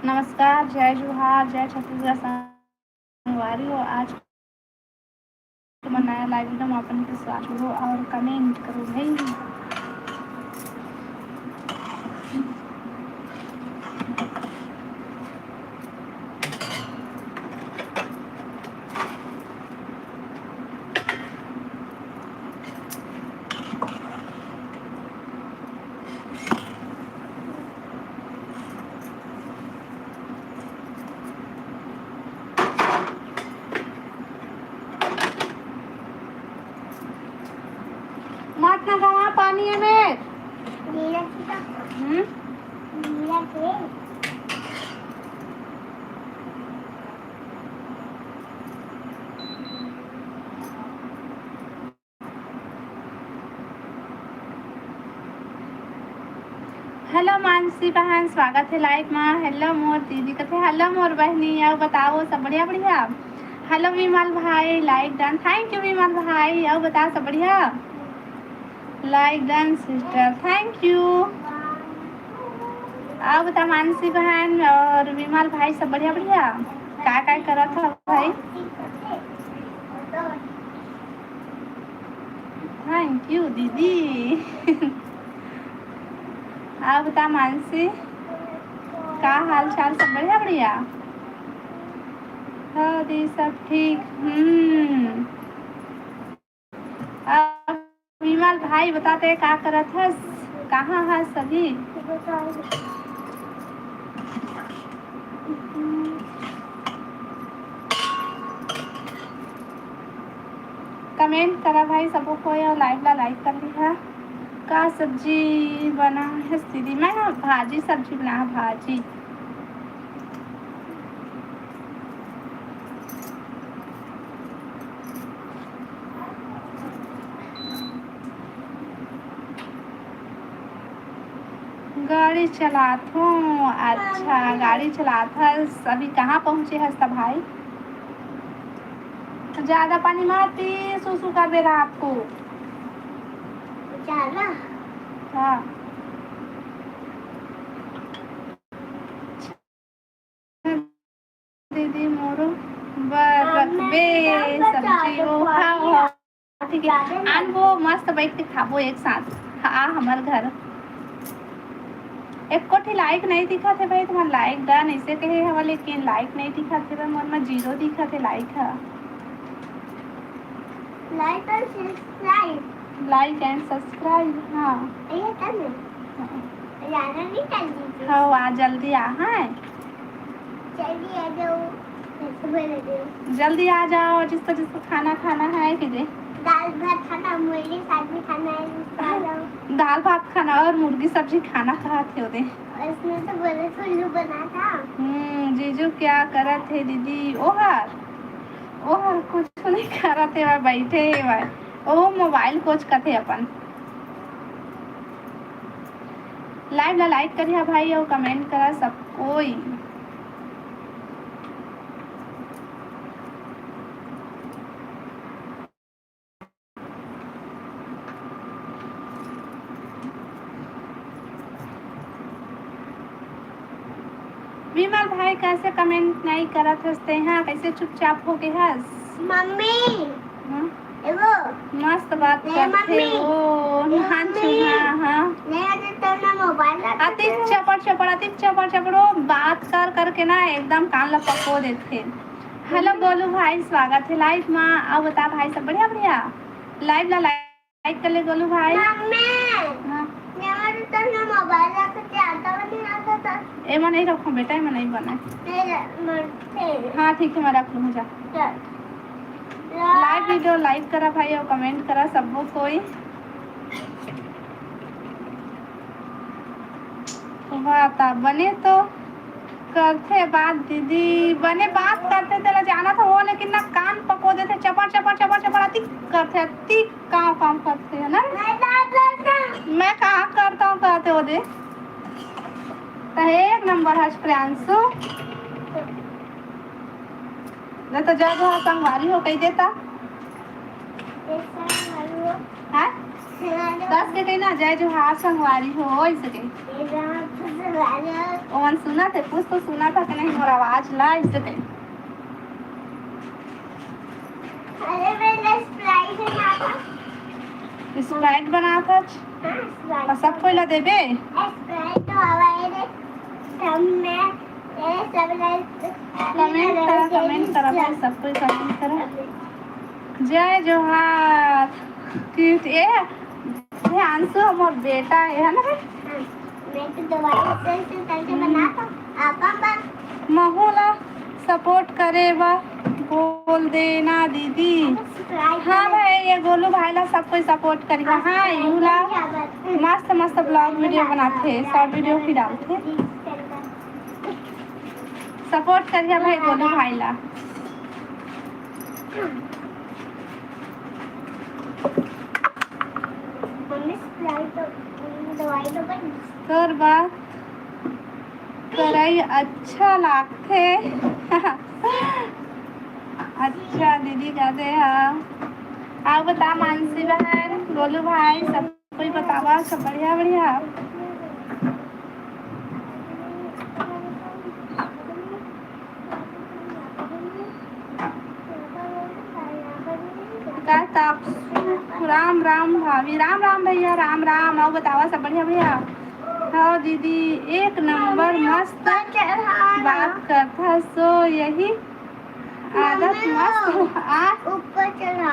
नमस्कार, जय जोहार, जय छत्तीसगढ़ संगवारी हो। आज नया लाइव एकदम अपन के साथ हो और कमेंट करो भाई। मत ना गवा पानी में हेलो मानसी बहन, स्वागत है लाइव में। हेलो मोर दीदी कथे, हेलो मोर बहनी, और बताओ सब बढ़िया बढ़िया। हेलो विमल भाई, लाइक डन, थैंक यू विमल भाई। और बताओ सब बढ़िया, like done sister, thank you. और बता मानसी बहन और विमल भाई सब बढ़िया बढ़िया। क्या करा था भाई? थैंक यू दीदी। आप बता मानसी, का हाल चाल सब बढ़िया बढ़िया? हाँ दी सब ठीक। विमल भाई बताते क्या करत है, कहाँ है सभी? कमेंट करा भाई सबको कोई, और लाइव ला लाइक कर लिया। का सब्जी बना है दीदी? मैं ना भाजी सब्जी बना है, भाजी। गाड़ी चलात हूँ। अच्छा गाड़ी चलात है। अभी कहाँ पहुँचे है सब भाई? ज्यादा पानी मत पी, सुसु कर दे रहा आपको। हाँ दीदी मोरो रखबे सब्जी वो हाँ ठीक है। आन वो मस्त बैठ के खाबो एक साथ। हाँ हमार घर एक कोठी लाइक नहीं दिखा थे भाई, तुम्हारा लाइक डन ऐसे कहे हवा, लेकिन लाइक नहीं दिखा थे तो मन में जीरो दिखा थे। लाइक है, like and subscribe, like and subscribe. हाँ ये कर ले, जाना नहीं चाहिए। हाँ आ जल्दी आ। हाँ जल्दी आ जाओ, जल्दी आ जाओ। जिसको खाना है कि दे दाल भात खाना, मुर्गी सब्जी खाना है। दाल भात खाना और मुर्गी सब्जी खाना खाते हो दे। इसमें तो बोले फुल्लू बना था। जीजू क्या करा थे दीदी? ओहर कुछ नहीं करा थे, वह बैठे वह ओ मोबाइल कोच का थे अपन। लाइव ला लाइक करिए भाई और कमेंट करा सब कोई। विमल भाई कैसे कमेंट नहीं करत हंसते हैं, कैसे चुपचाप हो गए हंस? मम्मी एगो मस्त बात करते हो। अति चपड़ चपड़ो बात कर करके ना एकदम कान लपको देते। हेलो गोलू भाई, स्वागत है लाइव में। आओ बता भाई सब बढ़िया बढ़िया। लाइव ला लाइक कर ले गोलू भाई। एमा नहीं रखो बेटा, एमा नहीं बना। हाँ ठीक है मैं रख लूँ। जा लाइव वीडियो लाइक करा भाई और कमेंट करा सबको कोई। वाता बने तो करते बात दीदी, बने बात करते तेरा जाना था वो, लेकिन ना कान पको देते चपड़ अति करते, अति काम करते है ना। मैं कहाँ करता हूँ कहते हो दे। एक नंबर है प्रियांशु। नहीं तो जब संगवारी हो कही देता है दस के कहीं ना जाए जो हाथ संगवारी हो इसके ओवन सुना थे कुछ तो सुना था कि नहीं मोर आवाज ला इसके स्प्राइट बना था और सब कोई ला देबे कमेंट करा भाई सब कोई कमेंट करा जय जोहार क्यूट ए आंसू हमार बेटा है ना मैं तो दवाई से करके बनाता आपा महुला सपोर्ट करे बा बोल देना दीदी हाँ भाई ये गोलू भाई ला सब कोई सपोर्ट करेगा हाँ यूला मस्त मस्त ब्लॉग वीडियो बनाते शॉर्ट वीडियो भी डालते सपोर्ट करिए भाई गोलू भाई ला तोर बात कराई अच्छा लागते अच्छा दीदी कहते हाँ आप बता मानसी बहन गोलू भाई सब कोई बतावा सब बढ़िया बढ़िया राम राम भाभी राम राम भैया राम राम आओ बतावा सब बढ़िया भैया हाँ दीदी एक नंबर मस्त बात करता सो यही आदत मस्त ऊपर चढ़ा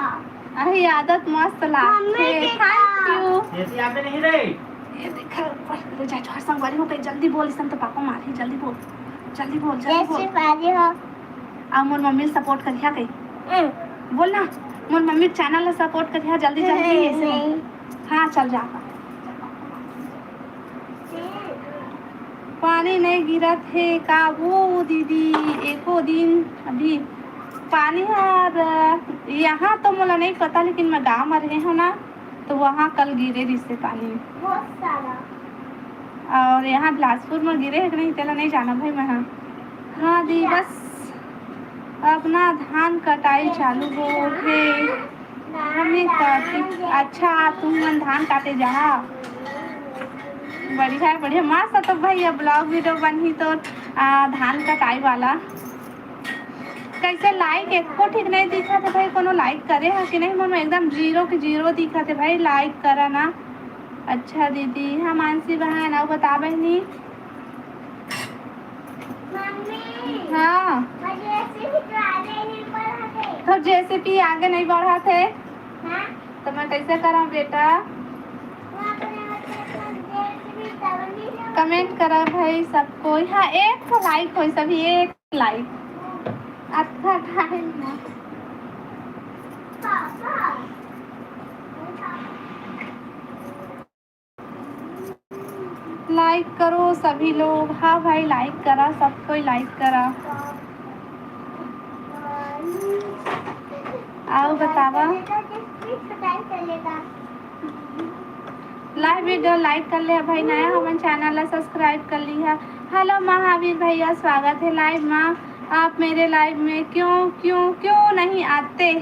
अही आदत मस्त लागते थैंक यू ये देखा ऊपर जा छोड़ संगवारी हो गई जल्दी बोल इसन तो पापा मारी जल्दी बोल जल्दी बोल जल्दी बोल आ मोर मम्मी सपोर्ट करिया कई बोल ना मोर मम्मी चैनल ला सपोर्ट करिया जल्दी जल्दी ऐसे हाँ चल जा पानी नहीं गिरा थे का वो दीदी एको दिन अभी पानी है यहाँ तो मुझे नहीं पता लेकिन मैं गाँव में रहे हूँ ना तो वहाँ कल गिरे रिश्ते पानी बहुत सारा और यहाँ बिलासपुर में गिरे है कि नहीं तेला नहीं जाना भाई मैं हाँ दी बस अपना धान कटाई चालू हो गए हमें काटी अच्छा तुम मन धान काटे जा बढ़िया बढ़िया मस्त तो भैया ब्लॉग वीडियो बनी तो धान कटाई वाला कैसे लाइक एको ठीक नहीं दिखा थे भाई कोनो लाइक करे है कि नहीं मन एकदम जीरो के जीरो दिखा थे भाई लाइक करा ना अच्छा दीदी हाँ मानसी बहन आओ बता बहनी हाँ तो जेसीपी आगे नहीं बढ़ा थे तो मैं कैसे करा बेटा कमेंट करा भाई सबको हाँ एक तो लाइक हो सभी एक लाइक अच्छा टाइम ना लाइक करो सभी लोग हाँ भाई लाइक करा सब कोई लाइक करा आओ बतावा लाइव वीडियो लाइक कर ले भाई नया हमारे चैनल ला सब्सक्राइब कर ली है हेलो महावीर भैया स्वागत है लाइव में आप मेरे लाइव में क्यों नहीं आते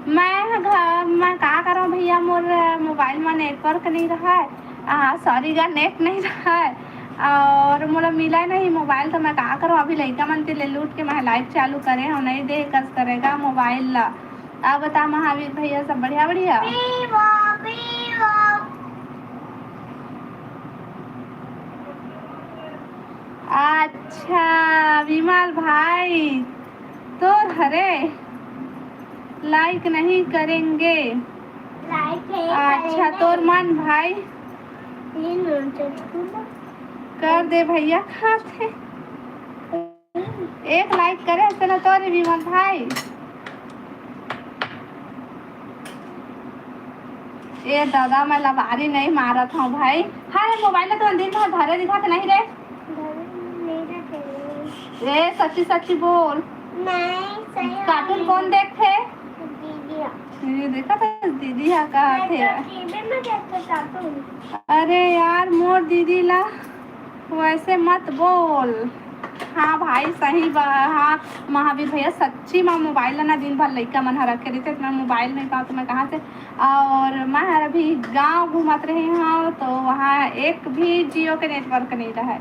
मैं क्या करूँ भैया मोर मोबाइल में नेटवर्क नहीं रहा है सॉरी गा नेट नहीं रहा है और मोला मिला नहीं मोबाइल तो मैं क्या करूँ अभी लड़का मन ले लूट के मैं लाइव चालू करे हम नहीं दे कस करेगा मोबाइल ला आप बता महावीर भैया सब बढ़िया बढ़िया अच्छा विमल भाई तो हरे लाइक नहीं करेंगे अच्छा तोर मन भाई कर दे भैया खाते एक लाइक करे चलो तोरे विमल भाई ये दादा मैं लबारी नहीं मारा था भाई हाँ मोबाइल तो दिन भर धरे दिखा के नहीं रे ए सच्ची सच्ची बोल नहीं कार्टून कौन देखते दीदी देखा था दीदी हाँ कहा थे अरे यार मोर दीदी ला वैसे मत बोल हाँ भाई सही हाँ महावीर भैया सच्ची मैं मोबाइल ना दिन भर लड़का मन रखे रहते मैं मोबाइल नहीं पाऊँ तो मैं कहाँ से। और मैं अभी गांव घूमत रही हूँ तो वहाँ एक भी जियो के नेटवर्क नहीं रहा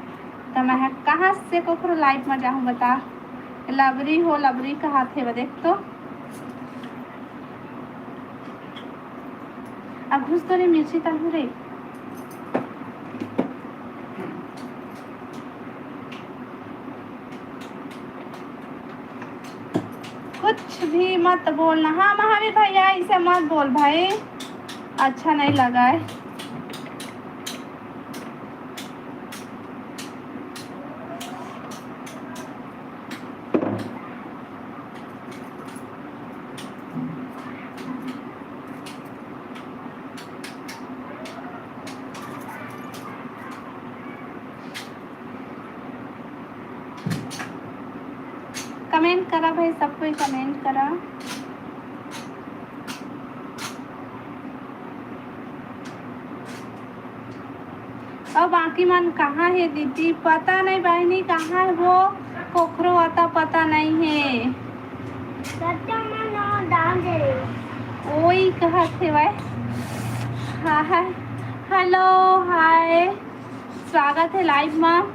तो मैं कहाँ से को लाइव में जाऊँ बता। लबरी हो लबरी कहा थे देख तो अब घुस तो नहीं मिर्ची तलू रे। कुछ भी मत बोलना। हाँ महावीर भैया इसे मत बोल भाई अच्छा नहीं लगा है। कमेंट करा भाई सब कोई कमेंट करा। और बाकी मन कहाँ है दीदी पता नहीं बहनी कहाँ है वो पोखरो आता पता नहीं है। वही कहा थे भाई। हाँ हेलो हाय स्वागत है लाइव में।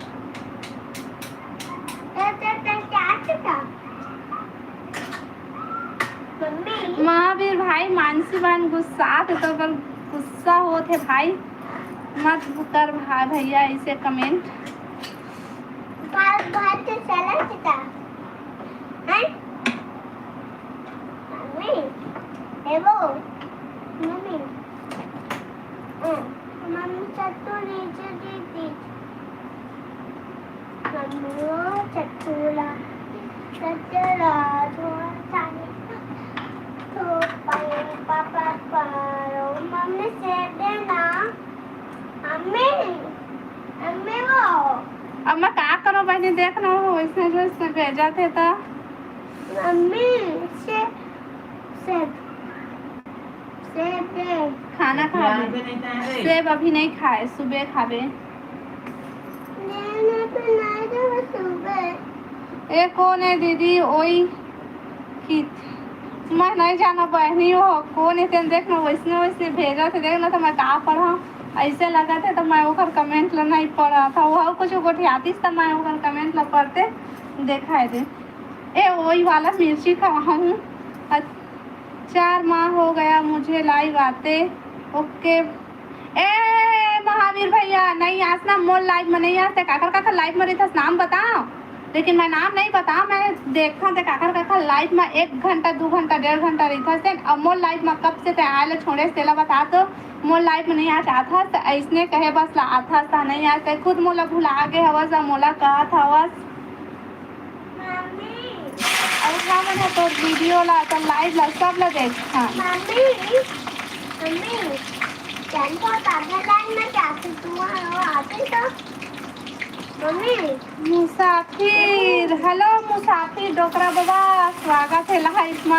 महावीर भाई मानसी बहन गुस्सा तो पर गुस्सा होते भाई मत कर भाई भैया इसे कमेंट। मम्मी से देना अब मैं क्या करूँ बहनी देख रहा हूँ इसने जो इसने भेजा थे तो मम्मी सेब खाना खा सेब अभी नहीं खाए सुबह खावे। ए कौन है दीदी वही की मैं नहीं जाना बहनी हो कौन है देखना वैसने वैसे भेजा थे देखना तो मैं कहाँ पढ़ा ऐसे लगा थे तो मैं ओकर कमेंट ला नहीं पढ़ा था वो कुछ गोठियाती तो मैं ओकर कमेंट ला पढ़ते देखा दे। ए वही वाला मिर्ची खाऊँ 4 माह हो गया मुझे लाइव आते। ओके ए महावीर भैया नहीं आसना मोल लाइव में नहीं आते काकर काकर लाइव में रहता नाम बताओ लेकिन मैं नाम नहीं बता मैं देखा थे काकर काकर लाइव में 1 घंटा 2 घंटा 1.5 घंटा रहता से अब मोल लाइव में कब से आए छोड़े से बता तो मोल लाइव में नहीं आ आता तो ऐसने कहे बस ला आता था नहीं आते खुद मोला भुला गए हवस मोला कहा था हवस अब क्या मन है तो वीडियो ला तो लाइव ला सब ला देखा मुसाफिर हेलो मुसाफिर डोकरा बाबा स्वागत है लाइव में।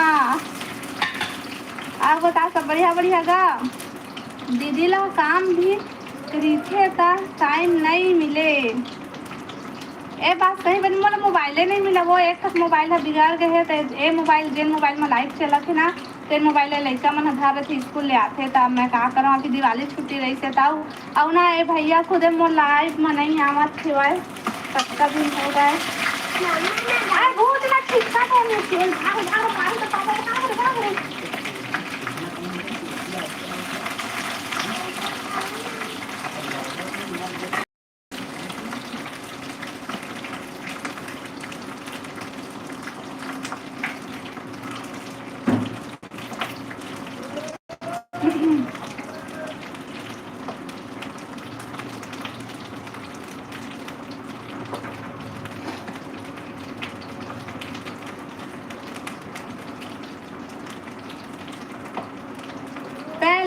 आप बता सब बढ़िया बढ़िया गा दीदी ला काम भी करीथे था टाइम नहीं मिले। ए बात सही बनी मोला मोबाइले नहीं मिला वो एक तक मोबाइल है बिगाड़ गए है तो ए मोबाइल जेन मोबाइल में लाइव चला थे ना तेन मोबाइल लड़का मन घर थे स्कूल ले आते तब मैं का करूँ अभी दिवाली छुट्टी रही से तब और ना ए भैया खुद मोर लाइव में नहीं आवत थे वाई सबका भी हो गए बहुत ना ठीक ठाक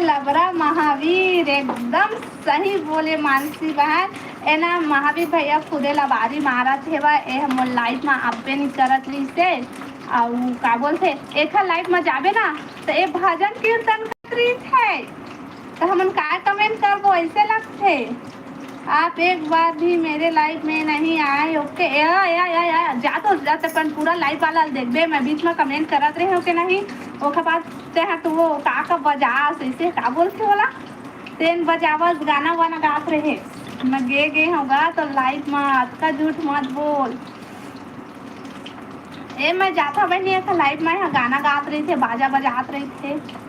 लबरा महावीर एकदम सही बोले मानसी बहन ए ना महावीर भैया खुदे लबारी मारा थे ए हम लाइफ में अबे नहीं करत रही से और का बोलते एक लाइफ में जाबे ना तो ए भजन कीर्तन करी थे तो हमन का कमेंट करबो ऐसे लगते आप एक बार भी मेरे लाइव में नहीं आए। ओके या जा तो जाते पर पूरा लाइव वाला देख दे। मैं बीच में कमेंट करत रहे हो कि नहीं ओके बात ते तो वो का बजा ऐसे का बोलते होला तेन बजावत गाना वाना गात रहे। मैं गे होगा तो लाइव मत का झूठ मत बोल। ए मैं जाता भाई नहीं था लाइव में गाना गात रही थे बाजा बजात रही थे।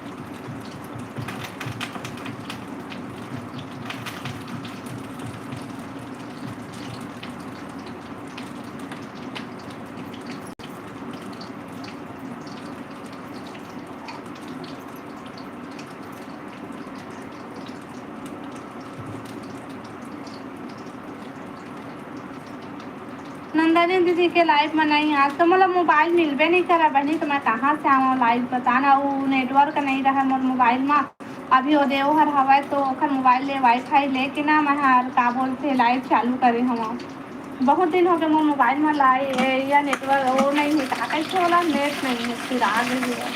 नंदनी दीदी के लाइव में नहीं आज तो मतलब मोबाइल मिलबे नहीं करा बनी तो मैं कहाँ से आऊँ लाइव बताना वो नेटवर्क नहीं रहा मोर मोबाइल में। अभी वो देवहर हवा तो ओखर मोबाइल ले वाईफाई लेके ना मैं का बोलते लाइव चालू करे हम। बहुत दिन हो गए मोर मोबाइल में लाइव या नेटवर्क वो नहीं है का कैसे वाला नेट नहीं है फिर आ गई है।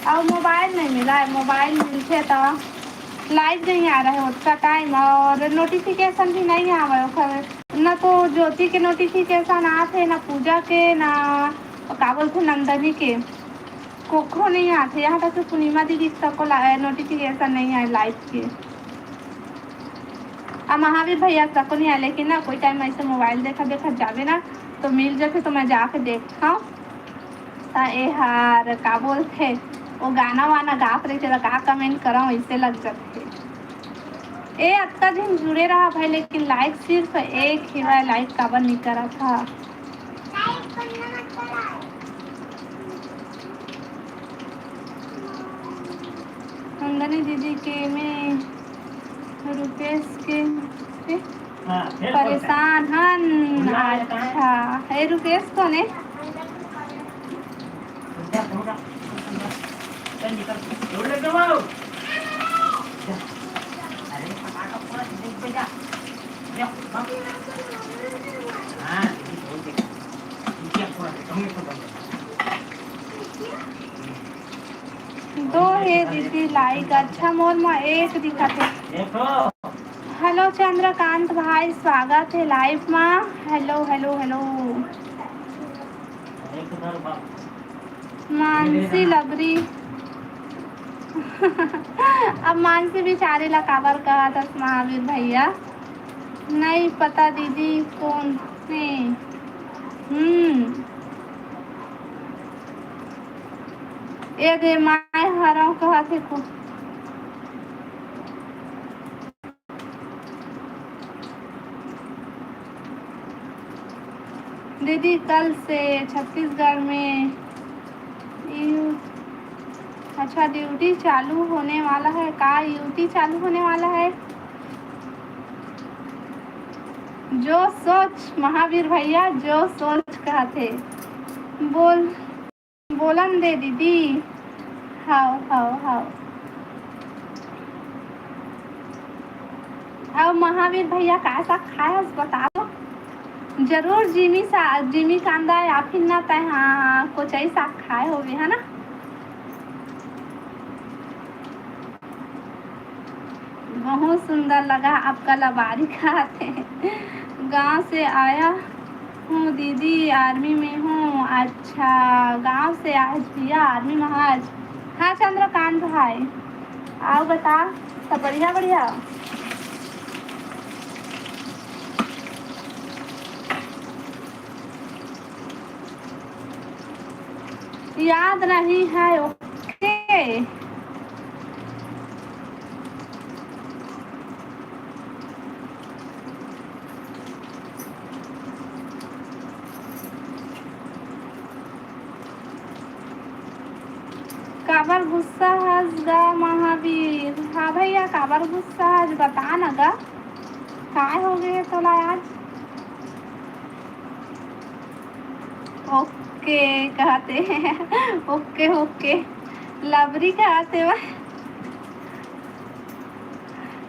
अब मोबाइल नहीं मिला है मोबाइल मिलते तो लाइव नहीं आ रहा है उसका टाइम और नोटिफिकेशन भी नहीं आ रहा है। ना तो ज्योति के नोटिफिकेशन आते ना पूजा के ना का बोलते नंदनी के कोखो नहीं आते। यहाँ तक तो पूर्णिमा दीदी सबको नोटिफिकेशन नहीं आए लाइव के। अब महावीर भैया सबको नहीं आए लेकिन ना कोई टाइम ऐसे मोबाइल देखा देखा जावे ना तो मिल जाते तो मैं जाके देखता हूँ। ए हार का बोलते वो गाना वाना गात रही थे तो का कमेंट करा ऐसे लग जाते। ए अत्ता दिन जुड़े रहा भाई लेकिन लाइक सिर्फ एक ही बार लाइक काबर नहीं करा था। नंदनी दीदी के में रुपेश के परेशान हन। अच्छा है रुपेश कौन है? दो है दीदी लाइक अच्छा मोर में एक दिखाते। हेलो चंद्रकांत भाई स्वागत है लाइव में। हेलो हेलो हेलो मानसी लबरी अब मानसी बेचारे ला काबर कहा था महावीर भैया नहीं पता दीदी कौन है। ये दे माय हरा कहा थे को दीदी कल से छत्तीसगढ़ में अच्छा ड्यूटी चालू होने वाला है का ड्यूटी चालू होने वाला है। जो सोच महावीर भैया जो सोच कहा थे बोलन दे दीदी। हाँ अब महावीर भैया कैसा खाया बता दो जरूर। जिमी कांदा या फिर ना तय हाँ कुछ ऐसा खाए हो है ना। बहुत सुंदर लगा आपका लबारी खाते गांव से आया हूँ दीदी आर्मी में हूँ। अच्छा गांव से आज भैया आर्मी में आज। हाँ चंद्रकांत भाई आओ बता सब बढ़िया बढ़िया। याद नहीं है ओके। काबर गुस्सा हज गा महावीर। हाँ भैया काबर गुस्सा हज बता ना गा काय हो गए तोला आज। ओके कहते हैं ओके ओके लवरी कहते हैं।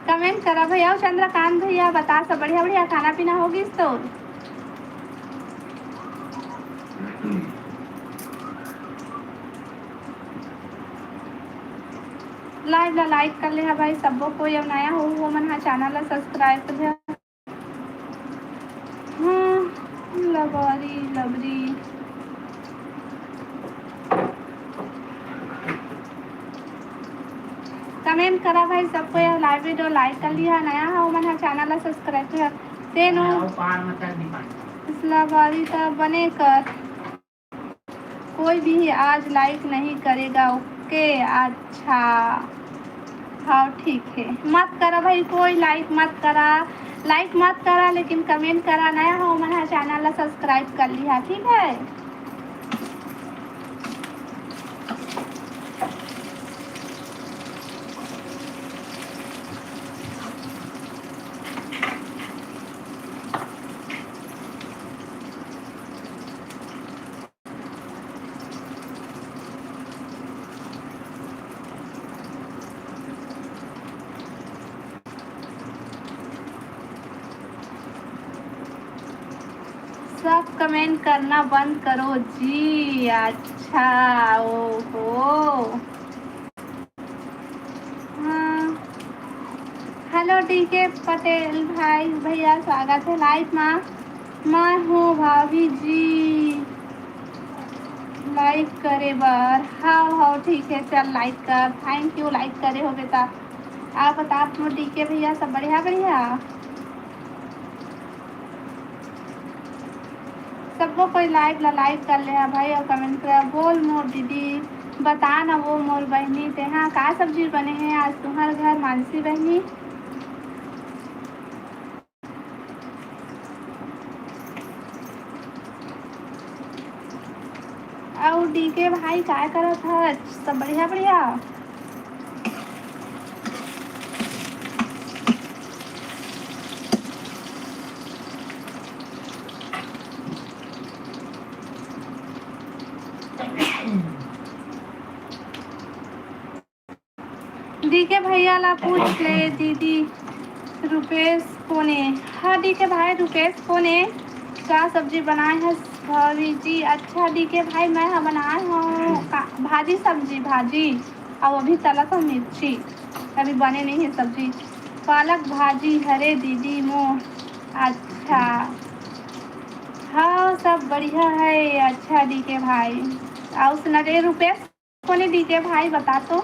कमेंट करा भैया चंद्रकांत भैया बता सब बढ़िया बढ़िया खाना पीना होगी तो। लाइव ला लाइक कर ले भाई सबको, कोई अब नया हो वो मन चैनल ला सब्सक्राइब कर ले। हाँ लबरी लबरी कमेंट करा भाई सबको, यह लाइव वीडियो लाइक कर लिया, नया हो मन चैनल ला सब्सक्राइब कर ते नो लबरी तो बने कर। कोई भी आज लाइक नहीं करेगा ओके अच्छा हाँ ठीक है, मत करा भाई कोई लाइक मत करा, लाइक मत करा लेकिन कमेंट करा, नया हो मन चैनल ला सब्सक्राइब कर लिया ठीक है। सब कमेंट करना बंद करो जी अच्छा ओहो हाँ। हेलो डीके पटेल भाई भैया स्वागत है लाइव में। मैं हूँ भाभी जी लाइक करे बार हाँ हाँ ठीक है चल लाइक कर, थैंक यू लाइक करे हो बेटा। आप बता आप डीके भैया सब बढ़िया बढ़िया सबको कोई लाइक ला लाइक कर ले भाई और कमेंट कर। बोल मोर दीदी बता ना वो मोर बहनी ते हाँ का सब्जी बने हैं आज तुम्हारे घर मानसी बहनी। और डीके भाई क्या करत है सब बढ़िया बढ़िया। डीके भैया ला पूछ ले दीदी रुपेश कोने। हाँ डीके भाई रुपेश कोने क्या सब्जी बनाए हैं भाभी जी। अच्छा डीके भाई मैं हाँ बनाए हूँ भाजी सब्जी भाजी और अभी तला तो मिर्ची अभी बने नहीं है सब्जी। पालक भाजी हरे दीदी मोह अच्छा हाँ सब बढ़िया है अच्छा डीके भाई। और सुना रे रुपेश कोने डीके भाई बता तो।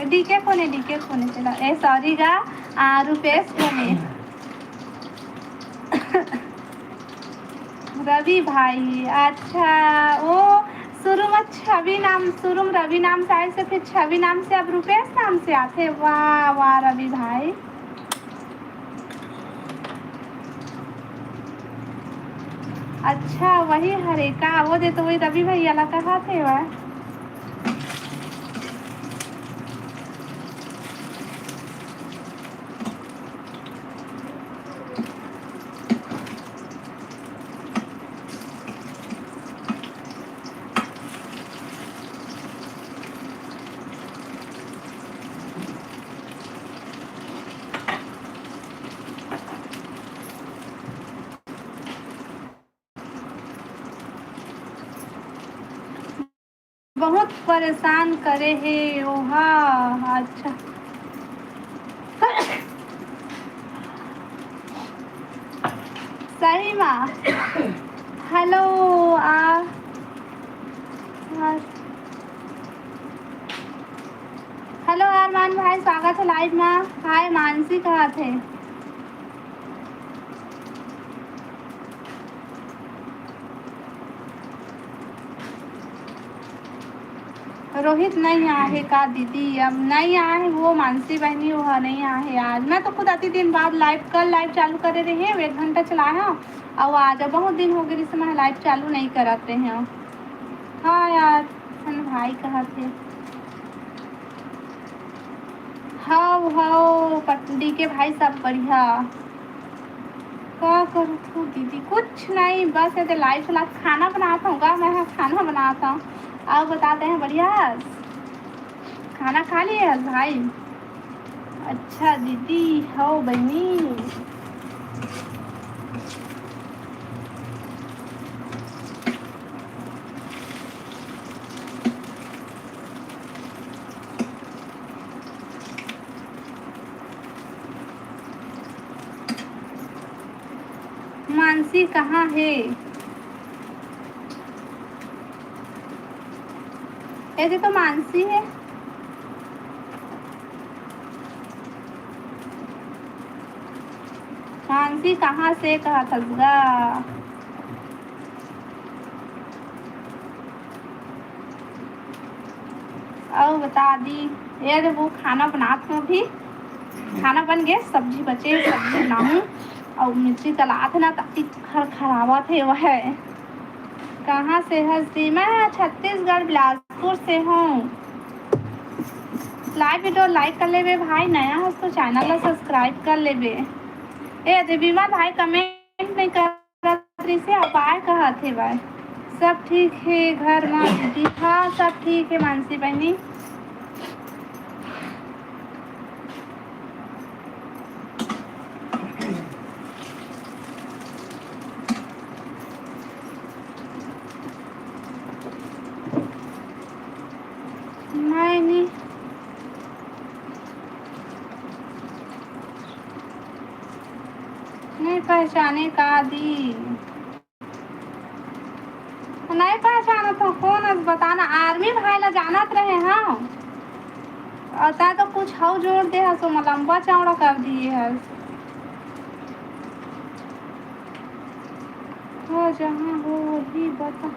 डीके कोने चला ए सॉरी गा रुपेश कोने रवि भाई अच्छा ओ शुरू में छवि नाम शुरू में रवि नाम से आए से फिर छवि नाम से अब रुपेश नाम से आते। वाह वाह रवि भाई अच्छा वही हरे का वो दे तो वही रवि भैया ला कहा थे वह। बहुत परेशान करे है ओहा अच्छा सही माँ हेलो हेलो अरमान भाई स्वागत है लाइव में। हाय मानसी कहाँ थे। रोहित नहीं आए का दीदी अब नहीं आए वो मानसी बहनी वो नहीं आए आज। मैं तो खुद आती दिन बाद लाइव कल लाइव चालू करे रहे हैं 1 घंटा चलाया और आज बहुत दिन हो गए जिससे मैं लाइव चालू नहीं कराते हैं। हाँ यार भाई कहाँ थे। हाँ हाँ पटडी के भाई सब बढ़िया क्या करूँ तू दीदी कुछ नहीं बस ऐसे लाइव चला खाना बनाता हूँ मैं खाना बनाता हूँ। आप बताते हैं बढ़िया खाना खा लिए भाई। अच्छा दीदी हो बहनी। मानसी कहाँ है? ऐसे तो मानसी है। मानसी कहाँ से कहा थसगा। और बता दी यार वो खाना बनात हूँ अभी। खाना बन गया, सब्जी बचे, सब्जी बनाऊँ और मिर्ची तलात ना ताकि खराबा थे वह है। कहाँ से हंसी? मैं छत्तीसगढ़ बिलासपुर से हूँ। लाइक वीडियो लाइक कर लेबे भाई, नया है तो चैनल ला सब्सक्राइब कर लेबे। ए देवीमा भाई कमेंट नहीं कर रही से अब आए कहा थे भाई। सब ठीक है घर में दीदी? हाँ सब ठीक है मानसी बहनी। नहीं नहीं पहचाने का दी, नहीं पहचाना तो कौन है बताना। आर्मी भाई ला जानत रहे। हाँ अता तो कुछ हाउ जोड़ दे है सो लंबा चौड़ा कर दिए है। हो जहाँ हो वही बता।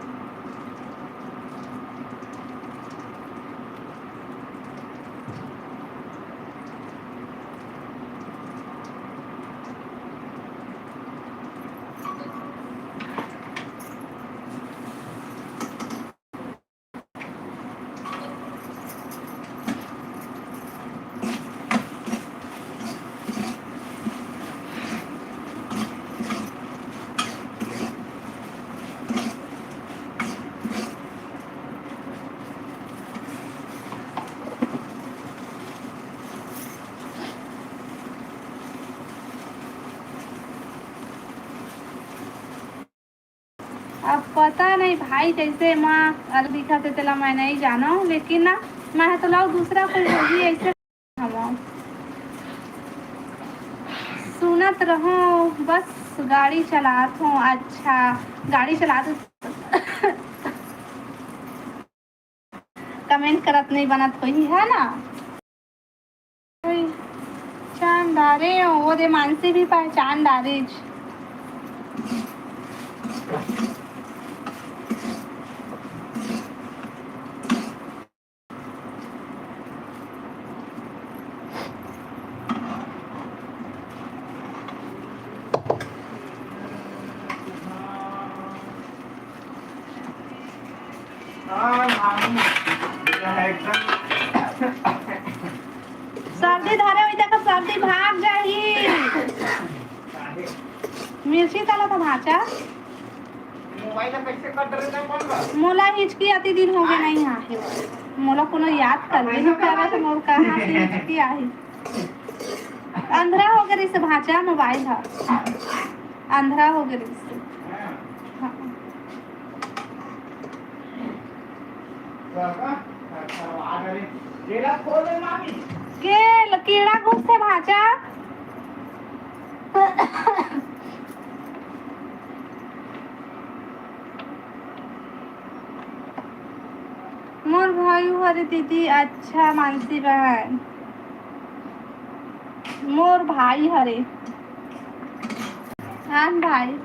अब पता नहीं भाई कैसे माँ अलग दिखा थे तेला मैं नहीं जाना हूँ, लेकिन ना मैं तो लाओ दूसरा कोई होगी ऐसे। हम सुनत रहो बस गाड़ी चलात हूँ। अच्छा गाड़ी चलात कमेंट करत नहीं बनत कोई है ना। पहचान डारे वो दे मानसी भी पहचान डारे। सर्दी धारे हुई तक सर्दी भाग जाही। मिर्ची तला था भाचा मोला हिचकी आती दिन हो गए नहीं आहे। मोला कोनो याद कर नहीं करा तो मोर कहाँ से हिचकी आई। अंधरा हो गई से भाचा मोबाइल है अंधरा हो गई से। के कीड़ा घुस से भाचा मोर भाई हरे दीदी। अच्छा मानसी बहन मोर भाई हरे आन भाई।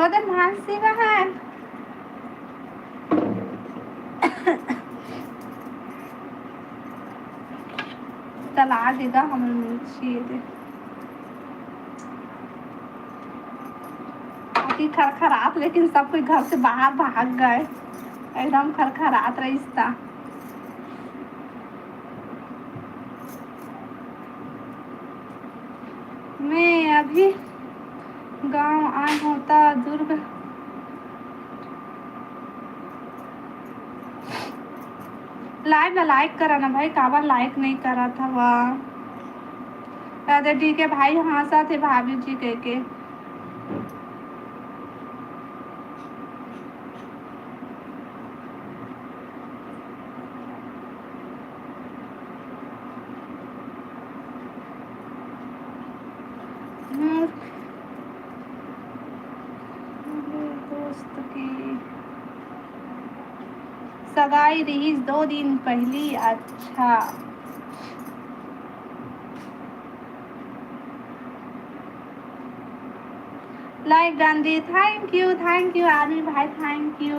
ओदे मानसी बहन तला देगा हम मिर्ची दे खरखरात, लेकिन सब कोई घर से बाहर भाग गए। एकदम खरखरात रही था। मैं अभी गांव आई हूँ ता दुर्ग लाइव ला लाइक करा ना भाई, काबर लाइक नहीं करा था वह दादा डी के भाई हंसा थे भाभी जी के दोस्त की सगाई रही 2 दिन पहली। अच्छा like Gandhi, thank you army भाई, थैंक यू।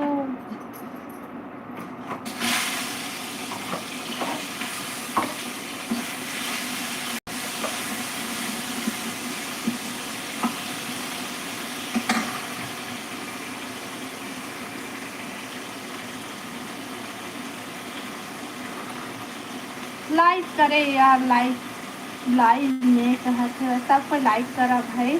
लाइक करे यार, लाइक में कहा थे सब कोई लाइक करा भाई।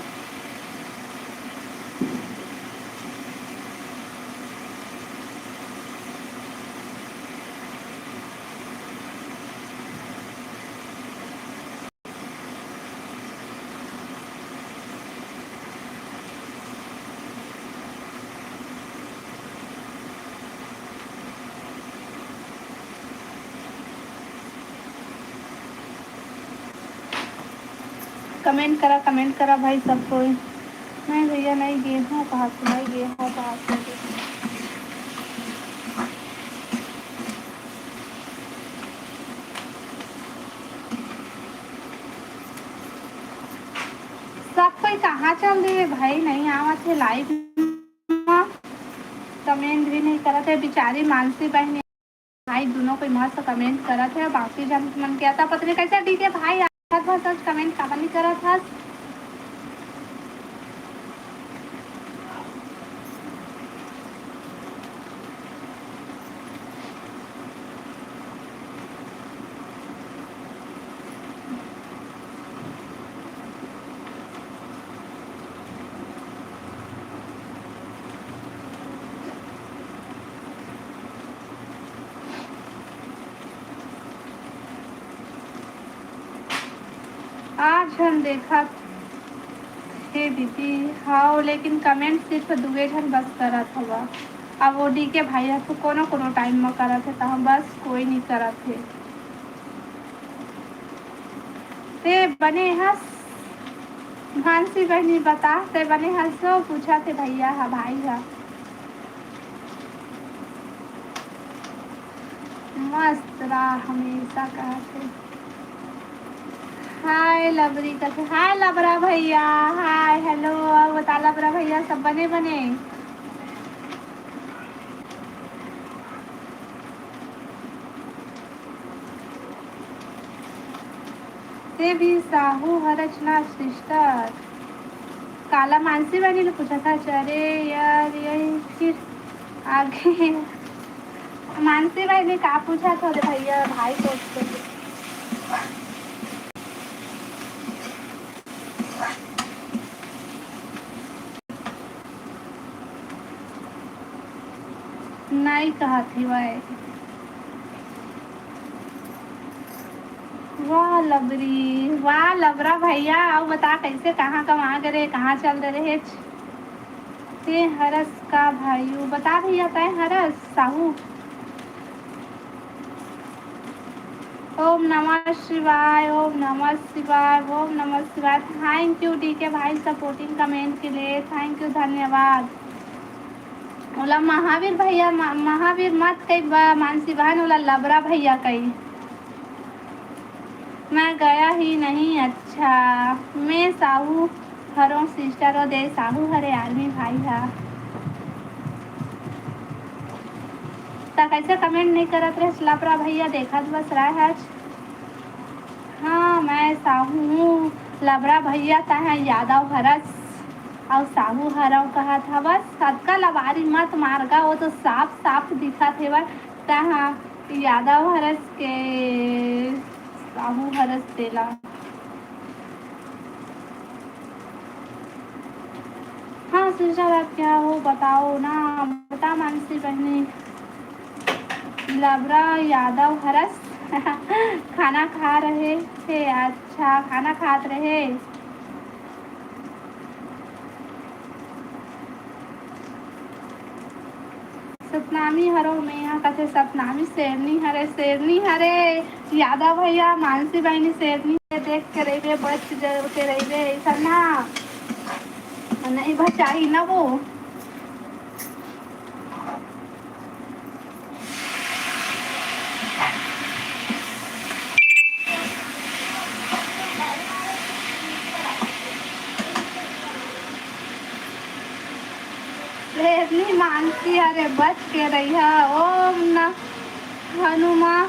कमेंट करा भाई सब कोई। नहीं भैया नहीं गेहूँ कहाँ से, नहीं गेहूँ कहाँ से। सब कोई कहाँ चल रही है भाई, नहीं आवा थे लाइव में, कमेंट भी नहीं करा थे बेचारी मानसी बहन भाई, दोनों कोई मस्त कमेंट करा थे। बाकी जन मन क्या था पता नहीं कैसे डी के भाई आता था, कमेंट काबर नहीं करा था। आज हम देखा थे दीदी, हाँ लेकिन कमेंट सिर्फ दुए जन बस करा था वह। अब वो डी के भाई तो कोनो टाइम में करा थे, तो हम बस कोई नहीं करा थे। ते बने हंस मानसी बहनी बता, ते बने हंसो पूछा थे भैया हा भाई हा मस्त रहा हमेशा कहा थे। हाय लबरी का थे, हाय लबरा भैया, हाय हेलो। अब बता लबरा भैया सब बने ते भी साहू हरचना सिस्टर काला मानसी बहनी ने पूछा था। अरे यार यही फिर आगे मानसी भाई ने क्या पूछा था भैया भाई सोचते नहीं कहा थी वह। वाह लबरा भैया, आओ बता कैसे कहाँ कहाँ गए, कहाँ चल रहे ते हरस का भाई बता भैया तय हरस साहू। ओम नमः शिवाय, ओम नमः शिवाय, ओम नमः शिवाय। थैंक यू डी के भाई सपोर्टिंग कमेंट के लिए, थैंक यू धन्यवाद। बोला महावीर भैया, महावीर मत कही मानसी बहन, बोला लबरा भैया कही। मैं गया ही नहीं। अच्छा मैं साहू हरों सिस्टर और दे साहू हरे आर्मी भाई हा ता कैसे कमेंट नहीं करत रहे लबरा भैया, देखा बस रहा है। हाँ मैं साहू हूँ, लबरा भैया ता है यादव हरस और साहू हराव कहा था। बस सबका लबारी मत मारगा, वो तो साफ साफ दिखा थे बस हाँ यादव हरस के साहू हरस देला। हाँ सिस्टर आप क्या हो बताओ ना, बता मानसी बहनी। लबरा यादव हरस खाना खा रहे थे। अच्छा, खाना खात रहे। सतनामी हरो में यहाँ कथे सतनामी शेरनी हरे, शेरनी हरे। यादव भैया मानसी बहनी शेरनी देख के रहिबे, बच के रहिबे, ऐसा ना नहीं बचाई ना वो। शेरनी मानसी हरे, बच के रही है। ओम न हनुमान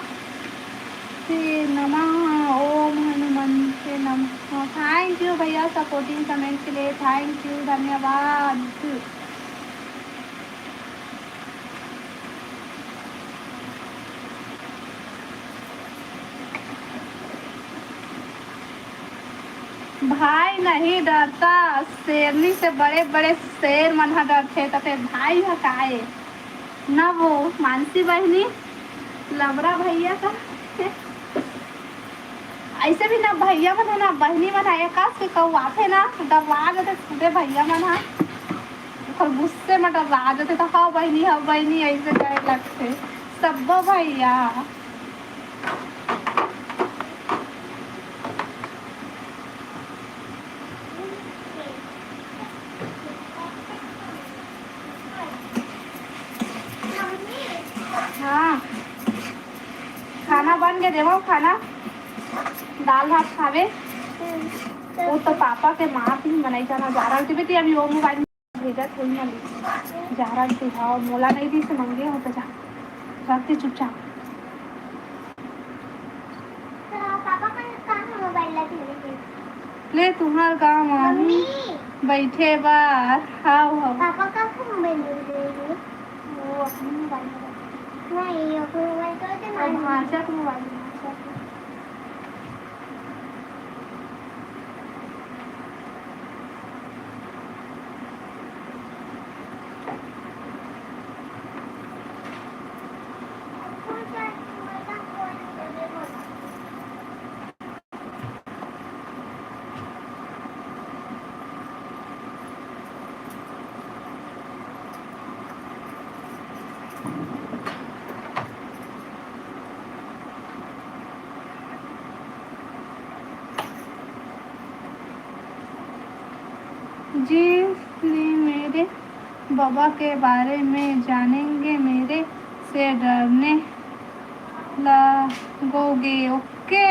से नमः, ओम हनुमान से नमः। थैंक यू भैया सपोर्टिंग कमेंट के लिए, थैंक यू, धन्यवाद। भाई नहीं डरता, शेरनी से बड़े बड़े शेर मन डरते, तो फिर भाई हकाए न वो मानसी बहनी लबरा भैया का। ऐसे भी ना भैया मन है ना बहनी मन है, एकाश के कौआ थे ना डरवा जाते खुदे भैया मन है, और गुस्से में डरवा जाते तो हाँ बहनी ऐसे कहे लगते सब भैया। हाँ, खाना बन गया, देवो खाना, दाल भात खावे। वो तो पापा के माँ भी बनाई जाना जा रहा थी बेटी, अभी वो मोबाइल भेजा थोड़ी ना जा रहा थी। हाँ, मोला नहीं दी से मंगे हो तो जा जाती चुपचाप। ले तुम्हार काम बैठे बार। हाँ पापा का मोबाइल वो अपनी मोबाइल नहीं, अपने मोबाइल तो भाषा का मोबाइल। जिसने मेरे बाबा के बारे में जानेंगे मेरे से डरने लगोगे। ओके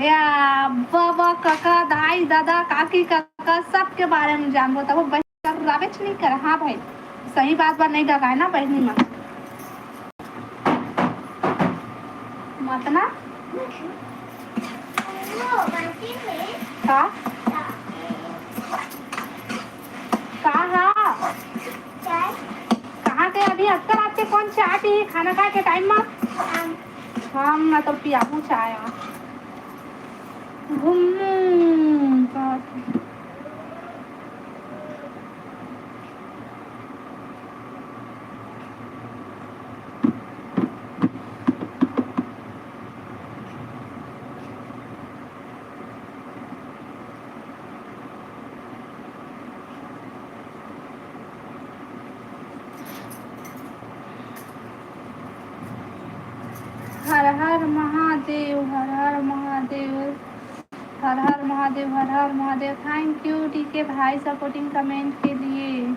या बाबा काका दाई दादा काकी काका सबके बारे में जानबो तब बहन रावेच नहीं कर। हाँ भाई सही बात बात नहीं डराए ना बहनी मत मत ना का कहाँ के अभी अक्सर आपके कौन चाय पी खाना खा के टाइम में? हम ना तो पियाबू चाय हर हर महादेव, हर हर महादेव, हर हर महादेव, हर हर महादेव। थैंक यू टीके भाई सपोर्टिंग कमेंट के लिए।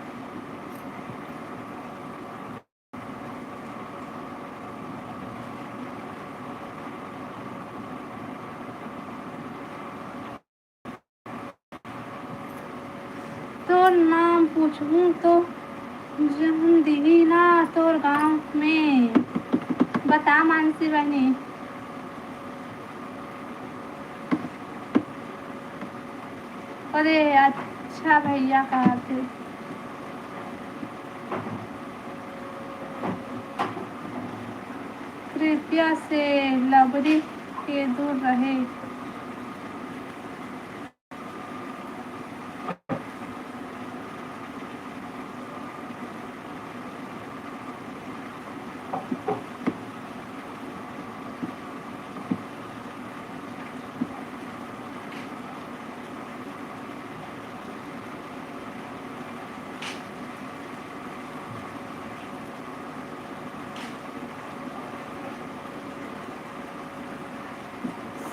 तो नाम पूछूं तो जन्म दी ना तोर गांव में, बता मानसी बहनी। अरे अच्छा भैया कहा थे। कृपया से लबरी के दूर रहे।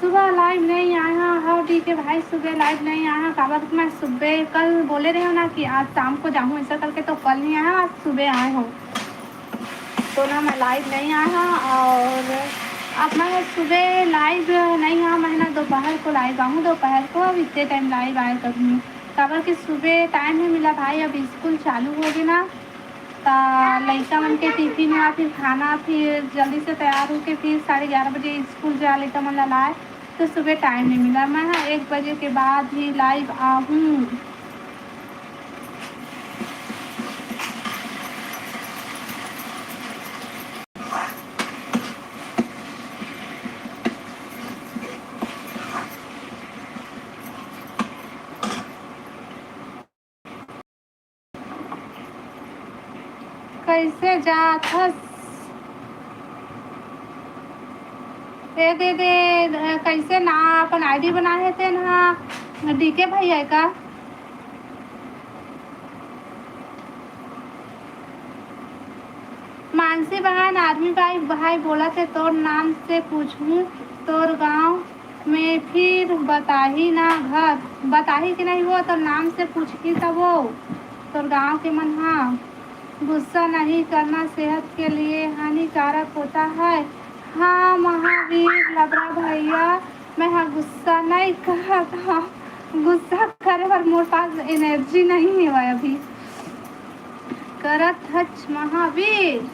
सुबह लाइव नहीं आया हाँ डी के भाई, सुबह लाइव नहीं आया काबर मैं सुबह कल बोले रहे हो ना कि आज शाम को जाऊँ ऐसा करके, तो कल नहीं आया, आज सुबह आए हो तो ना मैं लाइव नहीं आया। और अब मैं सुबह लाइव नहीं आया, मैं ना दोपहर को लाइव आऊँ, दोपहर को अब इतने टाइम लाइव आया करूँगी काबर कि सुबह टाइम नहीं मिला भाई, अब स्कूल चालू हो गई ना लड़का मन के टिफिन या फिर खाना, फिर जल्दी से तैयार होके फिर 11:30 बजे स्कूल जा लड़का मन लाए, तो सुबह टाइम नहीं मिला। मैं 1 बजे के बाद ही लाइव आऊँ। कैसे जात हस ए दे दे कैसे ना अपन आईडी बनाए थे ना डीके भैया का मानसी बहन आदमी भाई भाई बोला थे तोर नाम से पूछूं तोर गांव में, फिर बताही ना घर बताही कि नहीं वो तो नाम से पूछी तब वो तोर गांव के मन। हाँ गुस्सा नहीं करना सेहत के लिए हानिकारक होता है। हाँ महावीर लबरा भैया मैं हाँ गुस्सा नहीं करा था, गुस्सा करे पर मोर पास एनर्जी नहीं है अभी करत हच महावीर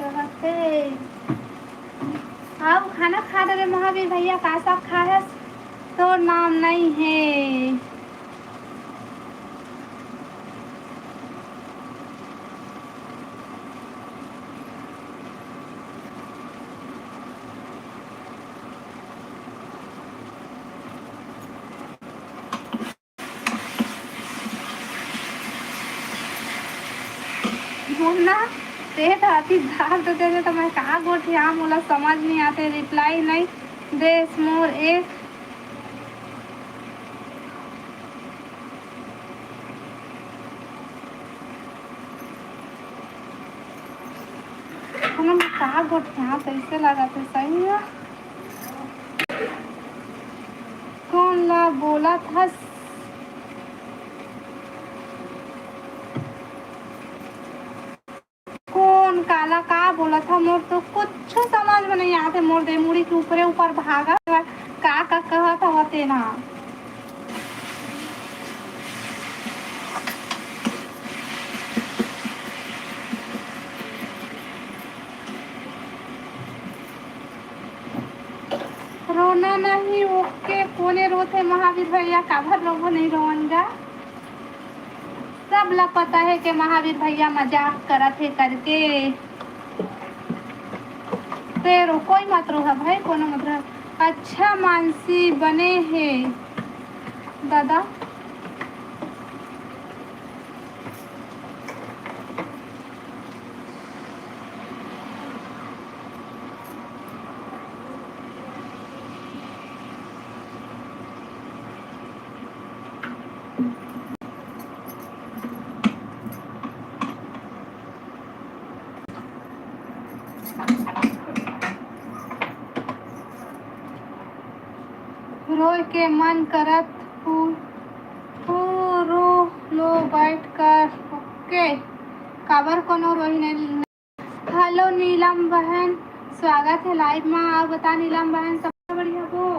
कहते। अब खाना खा रहे महावीर भैया का सब खा है तो नाम नहीं है। बोलना पेट आती दर्द दे तो मैं कहा गोठी हाँ बोला समझ नहीं आते रिप्लाई नहीं दे मोर एक मैं कहा गोठी हाँ कैसे लगाते सही है कौन ला बोला था काला का बोला था मोर तो कुछ समझ में नहीं आते मोर दे मुड़ी के ऊपरे ऊपर भागा का कहा था होते ना रोना नहीं ओके कोने रोते महावीर भैया काबर रोवो नहीं रोवंगा सब लोग पता है कि महावीर भैया मजाक करा थे करके तेरो कोई मत रोहा भाई कोनो मत रोहा। अच्छा मानसी बने हैं दादा रोय के मन करत रो लो बैठ कर ओके काबर कोनो रोही नहीं। हेलो नीलम बहन स्वागत है लाइव में। आप बता नीलम बहन सबसे बढ़िया हो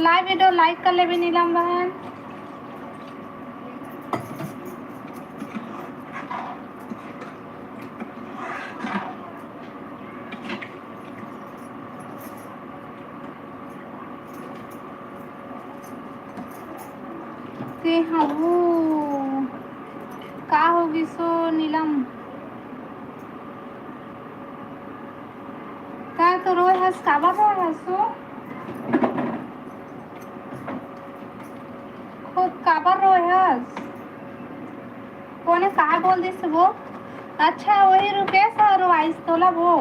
लाइव वीडियो लाइक कर ले भी नीलम बहन। हाँ वो का होगी सो नीलम का तो रोय हस काबर रोय हस सो खूब काबर रोय हस कोने का बोल दिस वो अच्छा वही रुके सर आइस तोला वो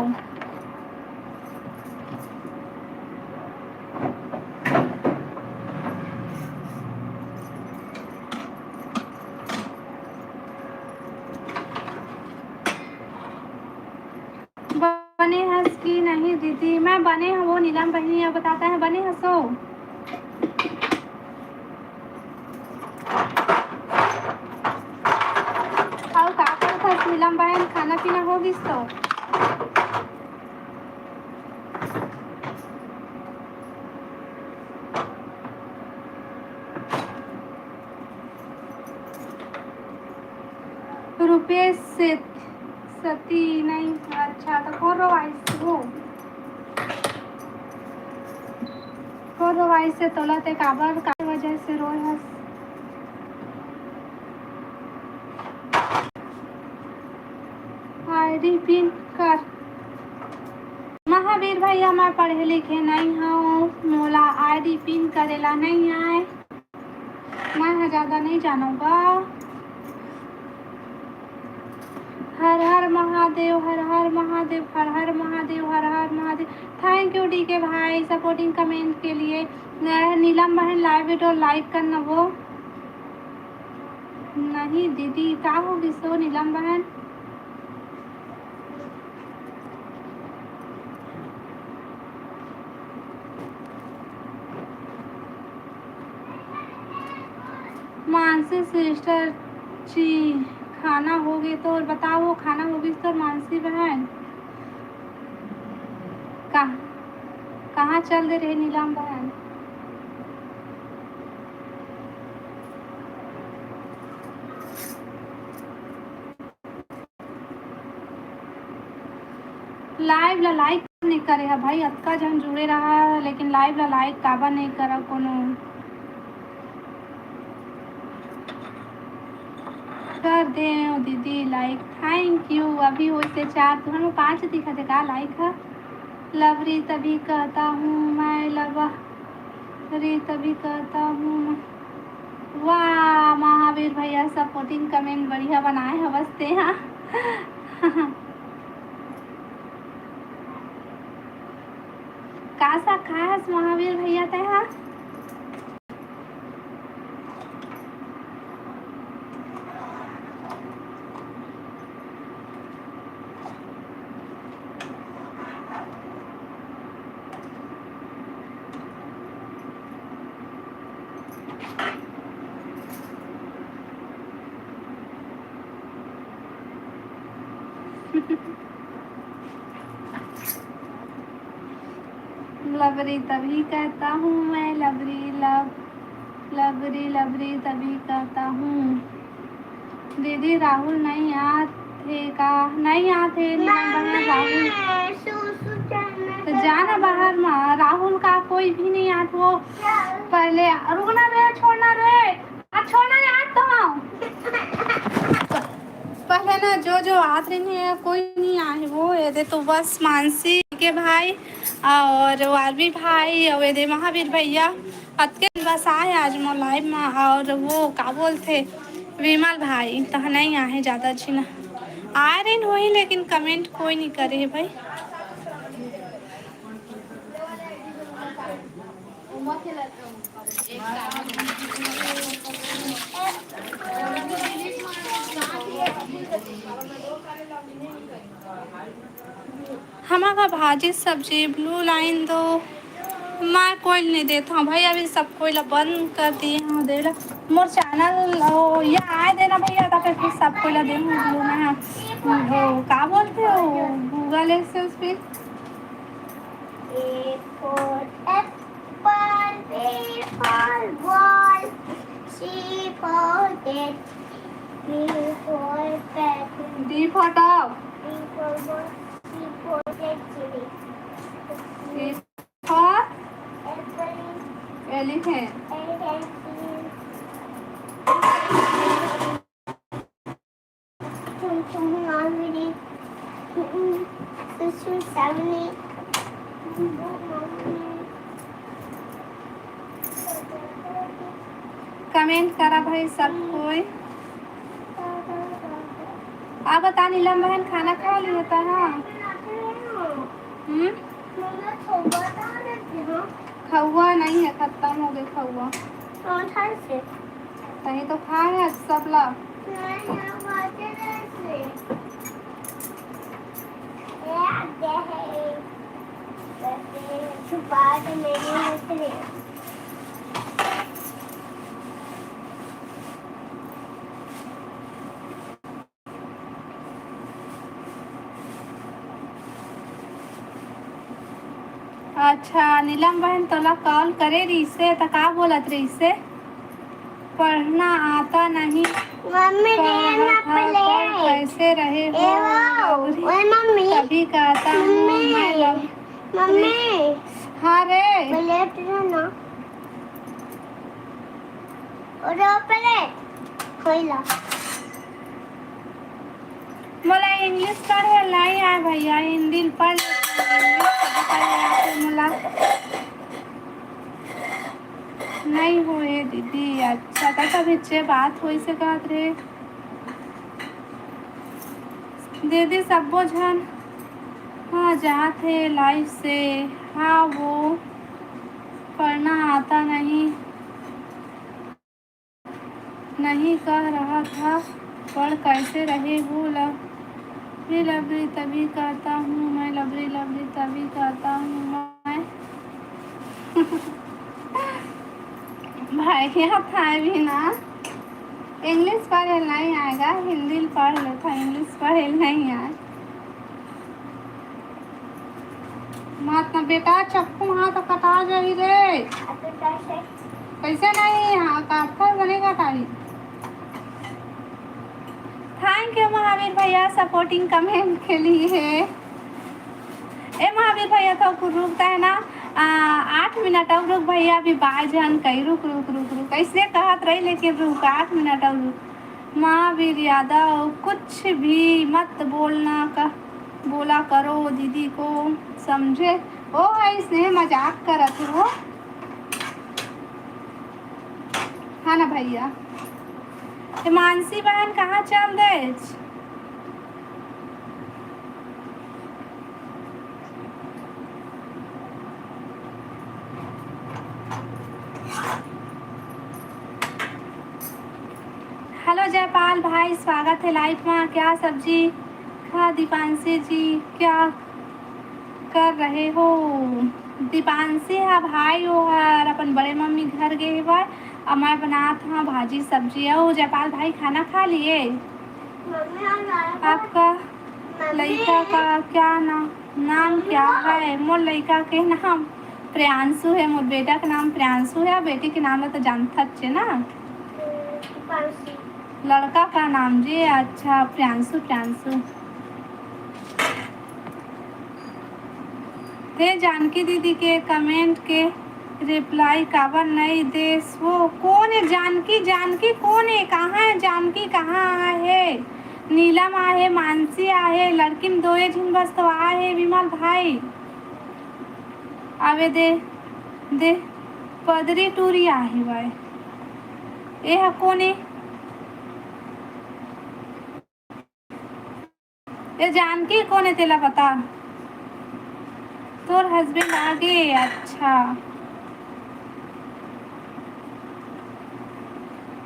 दीदी मैं बने हैं वो नीलम बहनी बताता है बने हैं सो और का था नीलम बहन खाना पीना होगी तो रुपये से सती नहीं अच्छा तो कौन रोवाइस से तोला ते काबर का वजह से रोए हस आईडी पिन कर महावीर भैया मैं पढ़े लिखे नहीं हूँ मोला आईडी पिन करेला नहीं आए मैं ज़्यादा नहीं जानूँगा हर हर महादेव हर हर महादेव हर हर महादेव हर हर महादेव। थैंक यू डी के भाई सपोर्टिंग कमेंट के लिए। नीलम बहन लाइव वीडियो लाइक करना वो नहीं दीदी क्या होगी सो नीलम बहन मानसी सिस्टर जी खाना होगी तो बताओ खाना होगी तो मानसी बहन कहाँ चल दे रही नीलम बहन लाइव ला लाइक नहीं करे है भाई अतका जन जुड़े रहा है लेकिन लाइव ला लाइक काबा नहीं करा कोनो कर दे दीदी लाइक थैंक यू अभी होते 4 तुम्हारे 5 दिखा थे का लाइक है लवरी तभी कहता हूँ मैं लवरी तभी कहता हूँ वाह महावीर भैया सपोर्टिंग कमेंट बढ़िया बनाए हैं बसते हैं कासा खास महावीर भैया ते हाँ लवरी तभी कहता हूँ मैं लवरी तभी कहता हूँ दीदी राहुल नहीं आते का नहीं आते राहुल तो जाना बाहर में राहुल का कोई भी नहीं आता वो पहले रुकना रे छोड़ना रे छोड़ना रे पहले ना जो आते नहीं है कोई नहीं आए वो ये दे तो बस मानसी के भाई और वालवी भाई और ये महावीर भैया अतके बस आए आज मो लाइव में और वो का बोलते विमल भाई तो नहीं आए ज़्यादा अच्छी ना आ रही वही लेकिन कमेंट कोई नहीं करे है भाई हमारा भाजी सब्जी ब्लू लाइन दो मैं कोई नहीं देता हूँ भाई अभी सब कोई बंद कर दिए हैं दे मोर चैनल ये आए देना भैया तो फिर सब कोई दे ब्लू में वो क्या बोलते हो गूगल एक्सेस पे D for dog for elephant comment करा भाई सब कोई आप बता नीलम बहन खाना खा लिया था हाँ खौआ नहीं है खत्म हो गया खौआ कहीं तो खा है सब लोग छुपा के मेरी अच्छा नीलम बहन तोला कॉल करे रही से तो का बोलत रही से पढ़ना आता नहीं मम्मी कैसे रहे हो मम्मी तभी कहता हूँ मैं मम्मी हाँ रे ना मोला इंग्लिश पढ़े नहीं आए भैया हिंदी पढ़ मोला नहीं हुए दीदी अच्छा तो बच्चे बात हुई से कहत रहे दीदी सब झन हाँ जाते लाइफ से हाँ वो पढ़ना आता नहीं कह रहा था पढ़ कैसे रहे हो लवली तभी कहता हूँ मैं लवली तभी कहता हूँ मैं भाई यहाँ था भी ना इंग्लिश पढ़े नहीं आएगा हिंदी पढ़ लेता इंग्लिश पढ़े नहीं आए मत ना बेटा चप्पू हाँ तो कटा जाई रे कैसे नहीं हाँ काटता बनेगा टाई थैंक यू महावीर भैया सपोर्टिंग कमेंट के लिए ए महावीर भैया तो रुकता है ना 8 मिनट और रुक भैया अभी बाजन कहीं रुक ऐसे कहत रही लेकिन रुक 8 मिनट और रुक महावीर यादव कुछ भी मत बोला करो दीदी को समझे ओ ऐसे मजाक करत हो हाँ ना भैया मानसी बहन कहाँ चल गए हेलो जयपाल भाई स्वागत है लाइव में क्या सब्जी खा दीपांशी जी क्या कर रहे हो दीपांशी है भाई वो है अपन बड़े मम्मी घर गए हुआ और मैं बनात हाँ भाजी सब्जी है जयपाल भाई खाना खा लिए आपका लड़का का क्या नाम क्या है मोर लड़का के नाम प्रियांशु है मोर बेटा का नाम प्रियांशु है बेटी के नाम तो जानता अच्छे ना लड़का का नाम जी अच्छा प्रियांशु ते जानकी दीदी के कमेंट के रिप्लाई काबर नहीं दे वो कौन है जानकी कौन है कहाँ है जानकी कहाँ है नीलम आहे मानसी आहे लड़की में 2 झिन बस तो आहे विमल भाई आवे दे पदरी टूरी आहे भाई ये कौन है ये जानकी कौन है तेला पता तोर हस्बैंड आगे अच्छा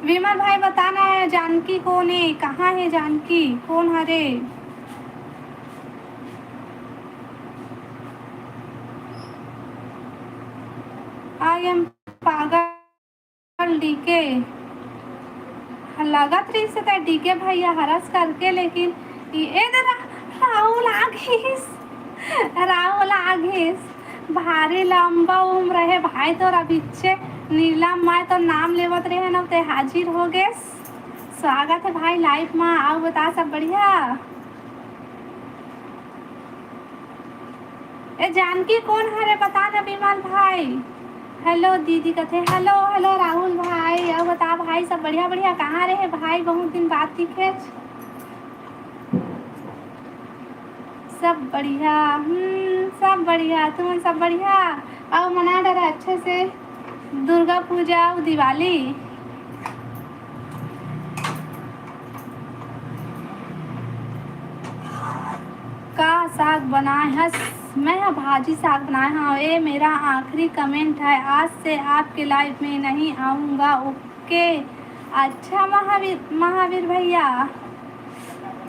विमल भाई बताना है जानकी कौन है कहाँ है जानकी कौन हरे आई एम पागल डीके लागत रही से डीके भैया हरस करके लेकिन ये राहुल आघिस भारी लंबा उम्र है भाई तो अभिच्छे नीलम माँ तो नाम लेवत रहे ना ते हाजिर हो गए स्वागत है भाई लाइफ में आओ बता सब बढ़िया ए जानकी कौन हरे बता ना विमल भाई हेलो दीदी कथे हेलो राहुल भाई आओ बता भाई सब बढ़िया कहाँ रहे भाई बहुत दिन बाद दिखे सब बढ़िया तुम सब बढ़िया आओ मना डरा अच्छे से दुर्गा पूजा और दिवाली का साग बनाए हस मैं भाजी साग बनाए हाँ ये मेरा आखिरी कमेंट है आज से आपके लाइव में नहीं आऊँगा ओके अच्छा महावीर भैया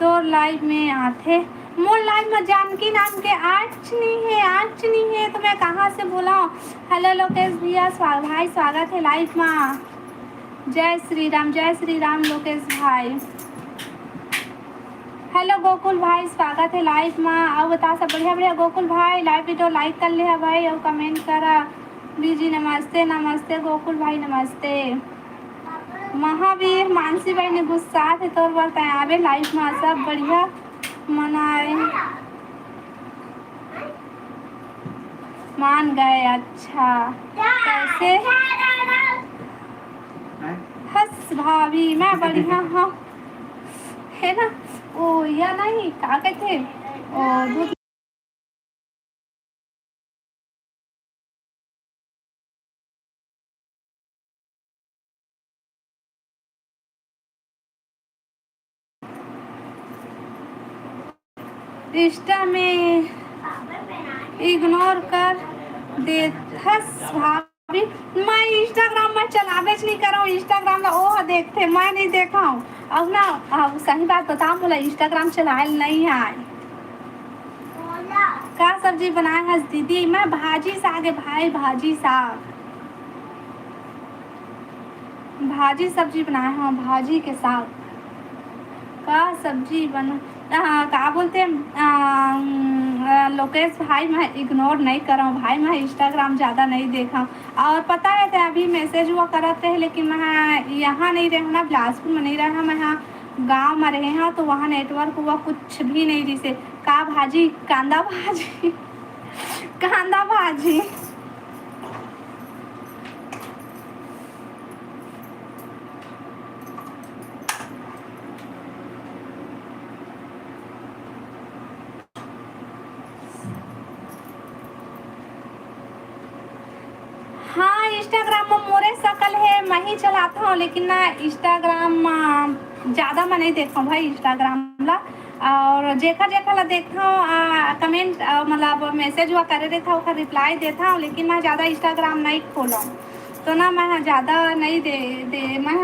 तो लाइव में आते मोर लाइव में जानकी नाम के आज नहीं है तो मैं कहाँ से बोला। हेलो लोकेश भैया भाई स्वागत है लाइव में। जय श्री राम लोकेश भाई। हेलो गोकुल भाई स्वागत है लाइव में। और बता सब बढ़िया गोकुल भाई लाइव वीडियो लाइक कर लिया भाई और कमेंट करा बीजी। नमस्ते गोकुल भाई नमस्ते। महावीर मानसी भाई ने गुस्सा थे तौर पर आवे लाइफ में सब बढ़िया मनाए मान गए। अच्छा कैसे हस भाभी मैं बढ़िया हूँ है ना। ओ या नहीं क्या कहते दूध इंस्टा में इग्नोर कर दे हस भाभी। मैं इंस्टाग्राम में चलावे नहीं कर रहा हूँ। इंस्टाग्राम में ओह देखते मैं नहीं देखा हूँ। अब ना अब सही बात बताऊँ बोला इंस्टाग्राम चलाए नहीं है। क्या सब्जी बनाए है दीदी। मैं भाजी साग है भाई भाजी सब्जी बनाए हैं भाजी के साग का सब्जी बना क्या बोलते हैं लोकेश भाई मैं इग्नोर नहीं कर रहा हूँ भाई। मैं इंस्टाग्राम ज़्यादा नहीं देखा और पता है तो अभी मैसेज हुआ करते हैं लेकिन मैं यहाँ नहीं रहा ना बिलासपुर में नहीं रहा। मैं यहाँ गांव में रहे हैं तो वहाँ नेटवर्क हुआ कुछ भी नहीं जैसे का भाजी कांदा भाजी कांदा भाजी। हाँ इंस्टाग्राम में मोरे शकल है मैं ही चलाता हूँ लेकिन ना इंस्टाग्राम ज़्यादा मैं नहीं देखता हूँ भाई इंस्टाग्राम ला। और जेखा ला देखता हूँ कमेंट मतलब मैसेज हुआ करे देता हूँ रिप्लाई देता हूँ लेकिन मैं ज़्यादा इंस्टाग्राम नहीं खोला हूँ तो ना मैं ज़्यादा नहीं दे मैं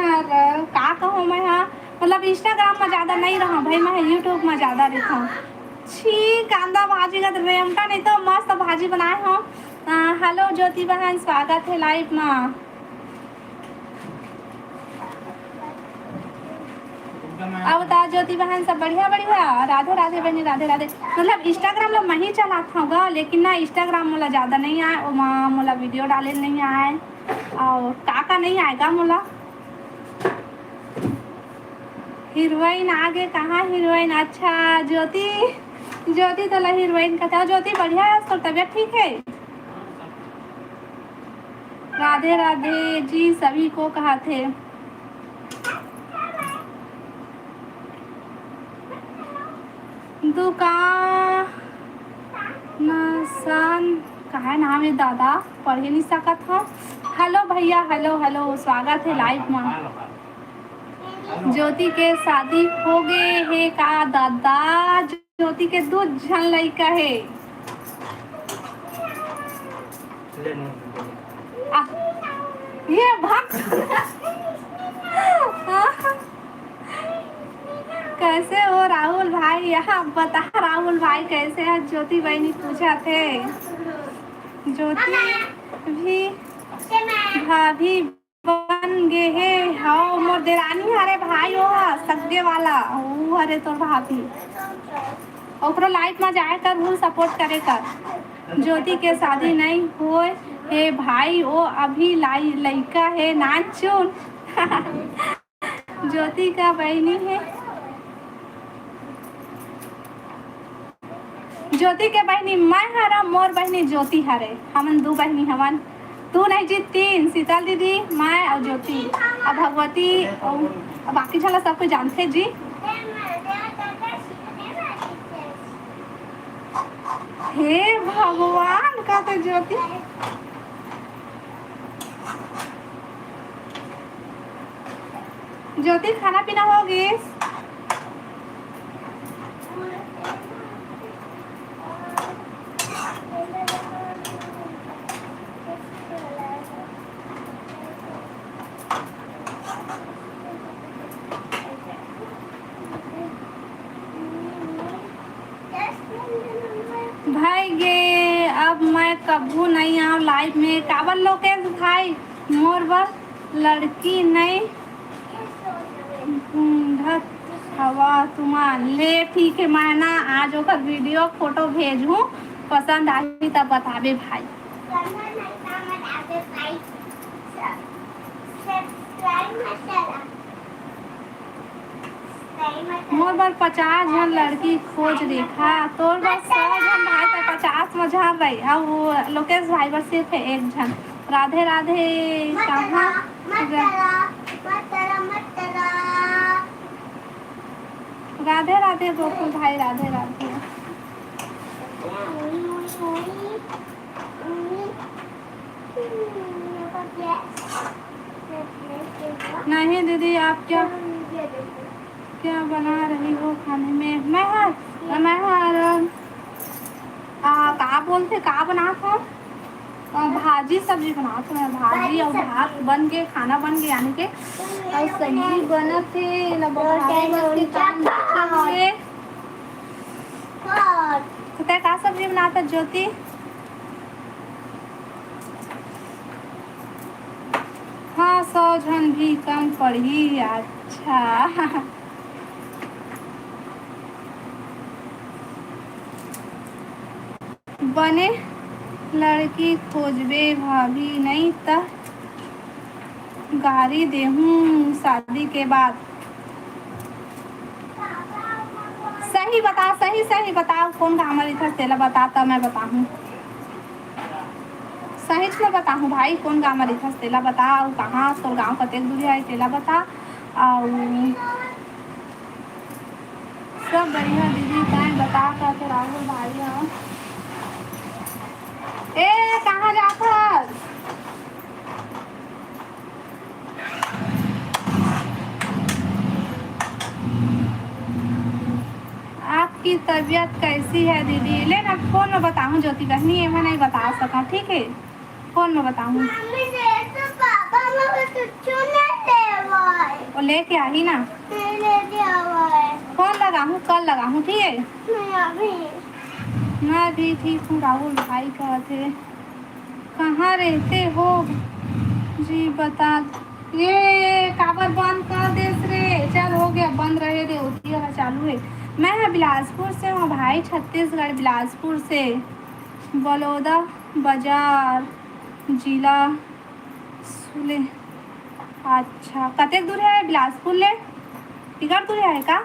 का कहूँ मैं मतलब इंस्टाग्राम में ज़्यादा नहीं रहा भाई। मैं यूट्यूब में ज़्यादा रहता हूँ। छी कांदा भाजी का रेमटा नहीं तो मस्त भाजी बनाए हो। हेलो ज्योति बहन स्वागत है लाइव में। अब बता ज्योति बहन सब बढ़िया राधे राधे बहनी राधे राधे। मतलब इंस्टाग्राम ला मैं ही चलाता हूँ लेकिन ना इंस्टाग्राम मोला ज़्यादा नहीं आए और मोला वीडियो डाले नहीं आए और का नहीं आएगा मोला। हीरोइन आगे कहाँ हीरोइन। अच्छा ज्योति तो हीरोइन का था। ज्योति बढ़िया है उसका तबीयत ठीक है। राधे राधे जी सभी को कहा थे। दुकान कहा नाम है दादा पढ़ ही नहीं सकत हो। हेलो भैया हेलो स्वागत है लाइव में। ज्योति के शादी हो गए है का दादा। ज्योति के 2 जन लड़का है। ये भक्त कैसे हो राहुल भाई। यहाँ बता राहुल भाई कैसे है। ज्योति बहनी पूछा थे ज्योति भी भाभी बन गए है। हाँ मोर देरानी हरे भाई हो सगे वाला वो हरे तो भाभी ओकरो लाइफ में जाए कर वो सपोर्ट करे कर। ज्योति के शादी नहीं हो हे भाई वो अभी लड़का है नाचुन ज्योति का बहनी है। ज्योति के बहनी मैं हरा मोर बहनी ज्योति हरे हमन 2 बहनी हवन। तू नहीं जी 3 शीतल दीदी मैं और ज्योति और भगवती और बाकी झला सब कुछ जानते जी। हे भगवान का तो ज्योति ज्योति खाना पीना होगी। कबू नहीं आओ लाइव में काबल लोकेश भाई मोर बस लड़की नहीं ढूंढत हवा तुम्हार ले ठीक है मैं ना आज ओकर वीडियो फोटो भेजूँ पसंद आई तब बताबे भाई मोर बार 50 जन लड़की खोज देखा तोर बस 100 जन भाई तो 50 में झाड़ रही अब वो लोकेश भाई बस सिर्फ एक जन राधे राधे कहाँ राधे राधे गोकुल भाई राधे राधे नहीं दीदी आप क्या क्या बना रही हो खाने में मैं का बोलते का बना था भाजी सब्जी बना था मैं भाजी और भात बन के खाना बन के यानी के और सब्जी बना थे तो का सब्जी बनाता ज्योति हाँ 100 जन भी कम पड़ी अच्छा बने लड़की खोजबे भाभी नहीं त गारी देहूँ शादी के बाद सही बता सही बताओ कौन काम इधर तेला बताता मैं बताऊँ सही में बताऊँ भाई कौन गाँव इधर तेला बताओ कहाँ तोर गाँव कतेक दूरी है तेला बता और सब बढ़िया दीदी टाइम बता का तो राहुल भाई हाँ ए कहाँ जाता आपकी तबीयत कैसी है दीदी ले ना फोन में बताऊँ ज्योति बहनी है मैं नहीं बता सका ठीक है फोन में बताऊँ वो लेके आई ना फोन लगाऊँ कल लगाऊँ ठीक है मैं भी ठीक हूँ राहुल भाई कहते कहाँ रहते हो जी बता ये काबर बंद कर दे रे चल हो गया बंद रहे दे होती है चालू है मैं बिलासपुर से हूँ भाई छत्तीसगढ़ बिलासपुर से बलौदा बाजार जिला सुले अच्छा कतेक दूर है बिलासपुर ले टिकट दूर है का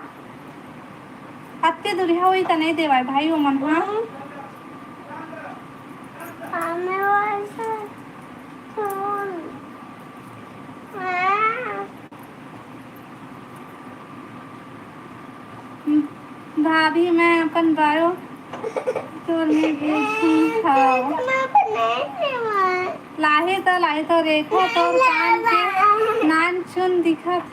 अत्ते दूर है वही तो नहीं देवाय भाई वो मन भाभी मैं अपन बायो तो लाहे तो रेखो तो कान के नान चुन दिखत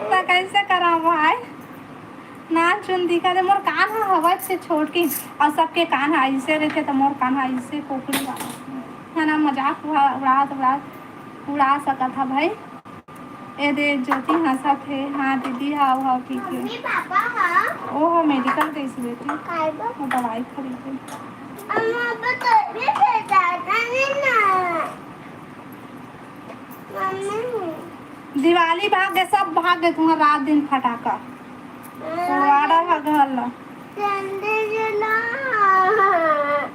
तो कैसे करा भाई नान चुन दिखा दे मोर कान हवा से छोड़ के और सबके कान ऐसे रहते तो मोर कान ऐसे कोकड़ी है ना मजाक उड़ा सका था भाई ए दे ज्योति हंसा थे हाँ दीदी हाँ ठीक है ओह मेडिकल गई सी बेटी वो दवाई खरीदे दिवाली भाग गए सब भाग गए तुम्हारा रात दिन फटाका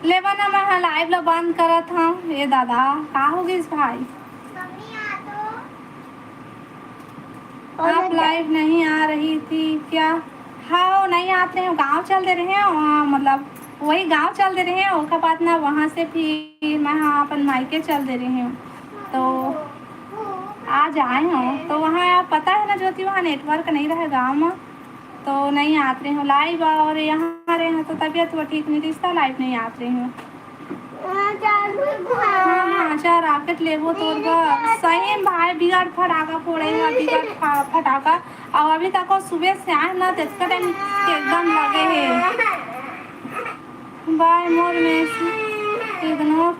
लेवा ना मैं लाइव ला बंद करत हूँ ये दादा का हो गई भाई आप लाइव नहीं आ रही थी क्या हाँ नहीं आते हैं गांव चल दे रहे हैं वहाँ मतलब वही गांव चल दे रहे हैं उसके बाद ना वहाँ से फिर मैं हाँ अपन मायके चल दे रही हूँ तो आज आए हूँ तो वहाँ पता है ना ज्योति वहाँ नेटवर्क नहीं रहे गांव में तो नहीं आते हूँ लाइव और यहाँ रहे हैं तो तबीयत वो ठीक नहीं थी इसका लाइव नहीं आते हूँ हाँ अच्छा राकेट लेबो तो सही भाई बिगड़ फटाका फोड़ेगा बिगड़ फटाका और अभी तक सुबह से आए ना देखते टाइम एकदम लगे है बाय मोर मैसेज इग्नोर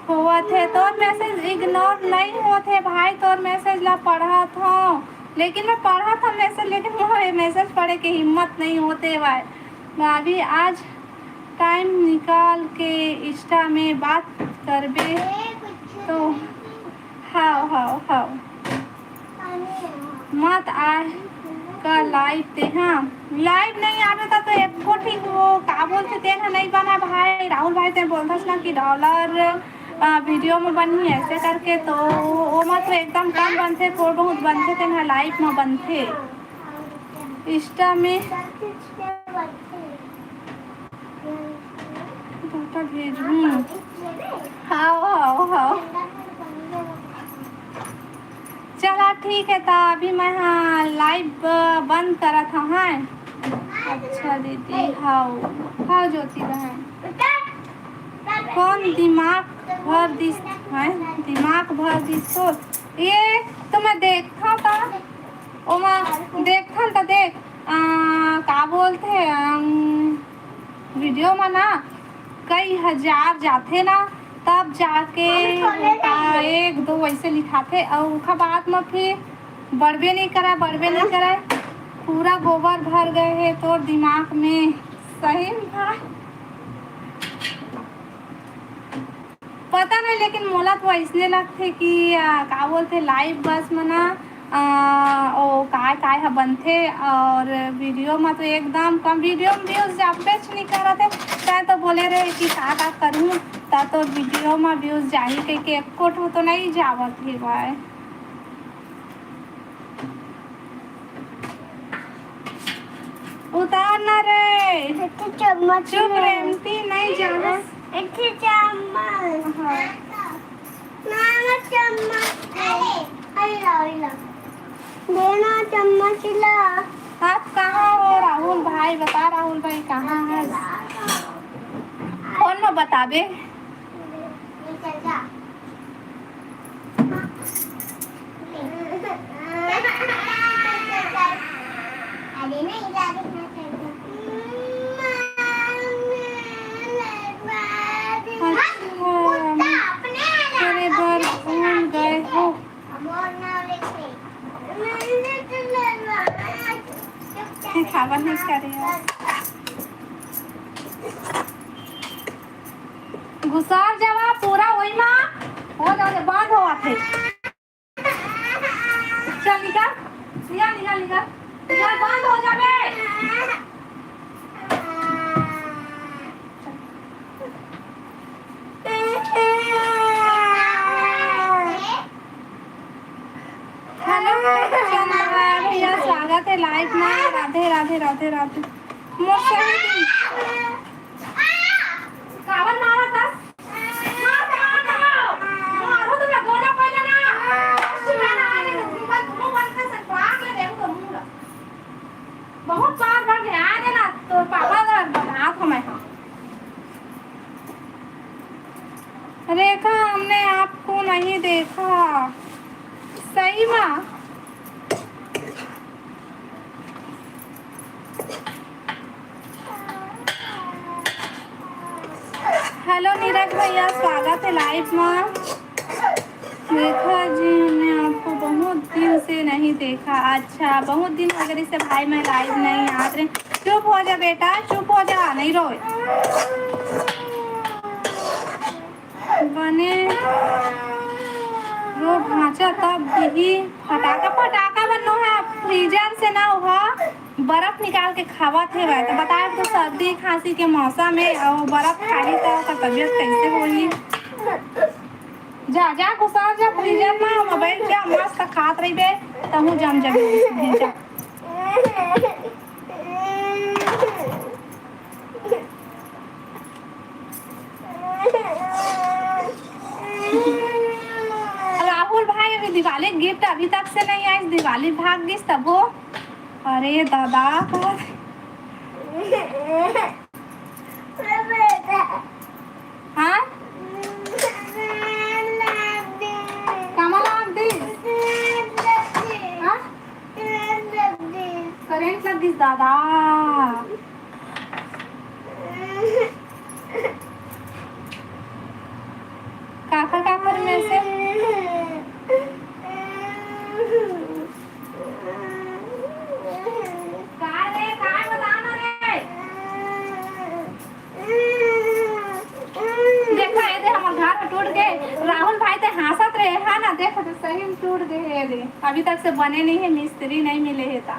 हुआ थे तोर मैसेज इग्नोर नहीं होते भाई तोर मैसेज ला पढ़ा था लेकिन मैं पढ़ा था मैसेज लेकिन मुझे मैसेज पढ़े की हिम्मत नहीं होते भाई भाभी आज टाइम निकाल के इंस्टा में बात करबे तो हाओ मत आए का लाइव ते। हाँ लाइव नहीं आना था तो एक को ठीक वो का बोलते थे ना नहीं बना भाई राहुल भाई ते बोलता ना कि डॉलर वीडियो में बनी ऐसे करके तो वो मतलब एकदम कम बनते थोड़ा बहुत बनते थे ना लाइव में बनते इंस्टा में तो भेजूँ। हाँ चला ठीक है तो अभी मैं हाँ लाइव बंद करा था। हाँ अच्छा दीदी हाँ ज्योति बहन कौन दिमाग भर दिस है दिमाग भर दिस तो ये तो मैं देखा था ओ मैं देखा था देख का बोलते वीडियो में ना कई हजार जाते ना तब जाके एक दो वैसे लिखाते और उसका बाद में फिर बढ़बे नहीं करे पूरा गोबर भर गए है तो दिमाग में सही था पता नहीं लेकिन मोला तो इसलिए लगते कि का बोलते लाइव बस में ना ओ काय है बनते और वीडियो में तो एकदम कम वीडियो में व्यूज जाबे नहीं करते चाहे तो बोले रहे कि का करूँ ता तो वीडियो में व्यूज जाही के एक कोट हो तो नहीं जावत ही भाई उतारना रे चम्मच चुप रेमती नहीं जाना चम्मच देना चम्मच ला आप कहाँ हो राहुल भाई बता राहुल भाई कहाँ है फोन में बताबे खावा नहीं करे घुसार जावा पूरा वही माँ हो जाए बंद हो आते चल निकाल बंद हो जावे भैया स्वागत है लाइव में राधे राधे राधे राधे कावन मारा था मारो तो मैं गोला पहले ना बहुत बार बार ध्यान है ना तो पापा बना था मैं रेखा हमने आपको नहीं देखा सही में हेलो नीरज भैया स्वागत है लाइव में रेखा जी हमने आपको बहुत दिन से नहीं देखा अच्छा बहुत दिन वगैरह से भाई मैं लाइव नहीं आ रहे चुप हो जा बेटा चुप हो जा नहीं रोए बने रो भांचा तब भी फटाका बनो है फ्रीजर से ना हुआ बर्फ निकाल के खावा थे भाई तो बताए तो सर्दी खांसी के मौसम में और बर्फ खाली तो तबीयत कैसे होगी जा घुसा जा फ्रीजर में मोबाइल क्या मस्त खात रही बे तहू जम जा राहुल भाई अभी दिवाली गिफ्ट अभी तक से नहीं आई दिवाली भाग गई तब वो अरे दादा हाँ करेंट लग गई दादा काका में से काय बताना रे टूट गए। राहुल भाई तो हंसत रहे है ना, देखो तो सही में टूट गए रे। अभी तक से बने नहीं है, मिस्त्री नहीं मिले है। ता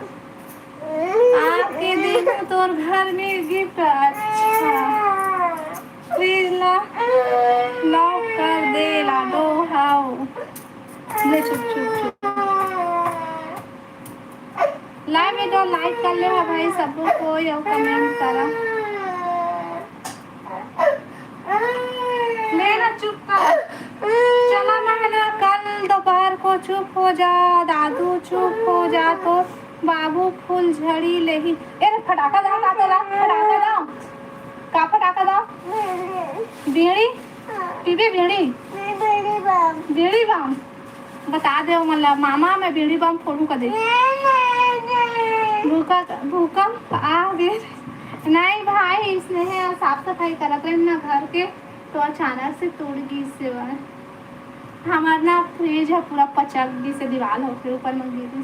आपके देखो तोर घर में गिफ्ट। अच्छा प्लीज लॉक कर दे लाडो हाउ। ले चुप चुप चुप। लाइव वीडियो लाइक कर ले भाई सब को, या कमेंट करा। लेना चुप कर। चला महना कल दोपहर को चुप हो जा, दादू चुप हो जा तो बाबू फूल झड़ी ले ही। ए फटाका दाओ, फटाका दाओ, का फटाका दाओ। बीड़ी पीबे, बीड़ी बम बता दे मतलब मामा मैं बीड़ी बम फोड़ू कर दे। भूकंप आ गए। नहीं भाई, इसने साफ सफाई करत रहे ना घर के, तो अचानक से टूट गई। इससे हमारा ना फ्रिज है पूरा पचक गई से, दीवार हो फिर ऊपर में गिरी।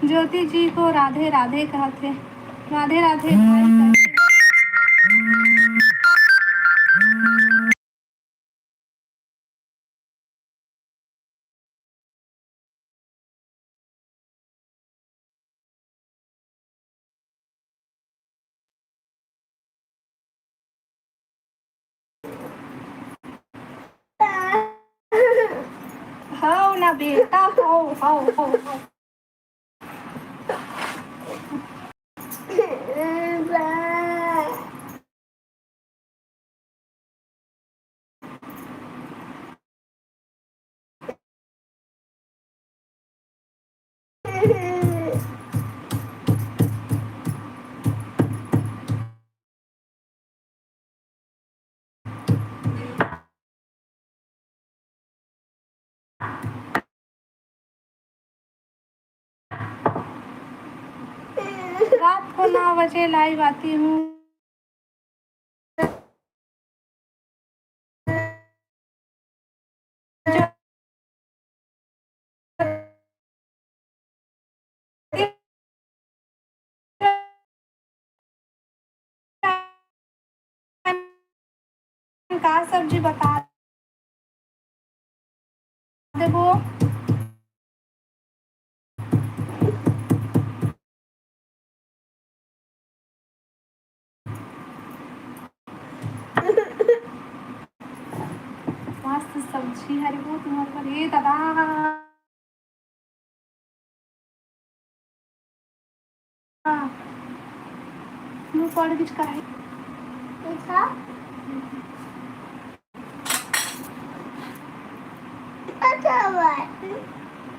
ज्योति जी को राधे राधे कहते। राधे राधे भाई। हो ना बेटा, हो। रात को 9 बजे लाइव आती हूँ। का सब्जी बता दे वो। मस्त सब्जी हरी वो तुम्हारे ये दादा। मुँह पड़ किच का है। अच्छा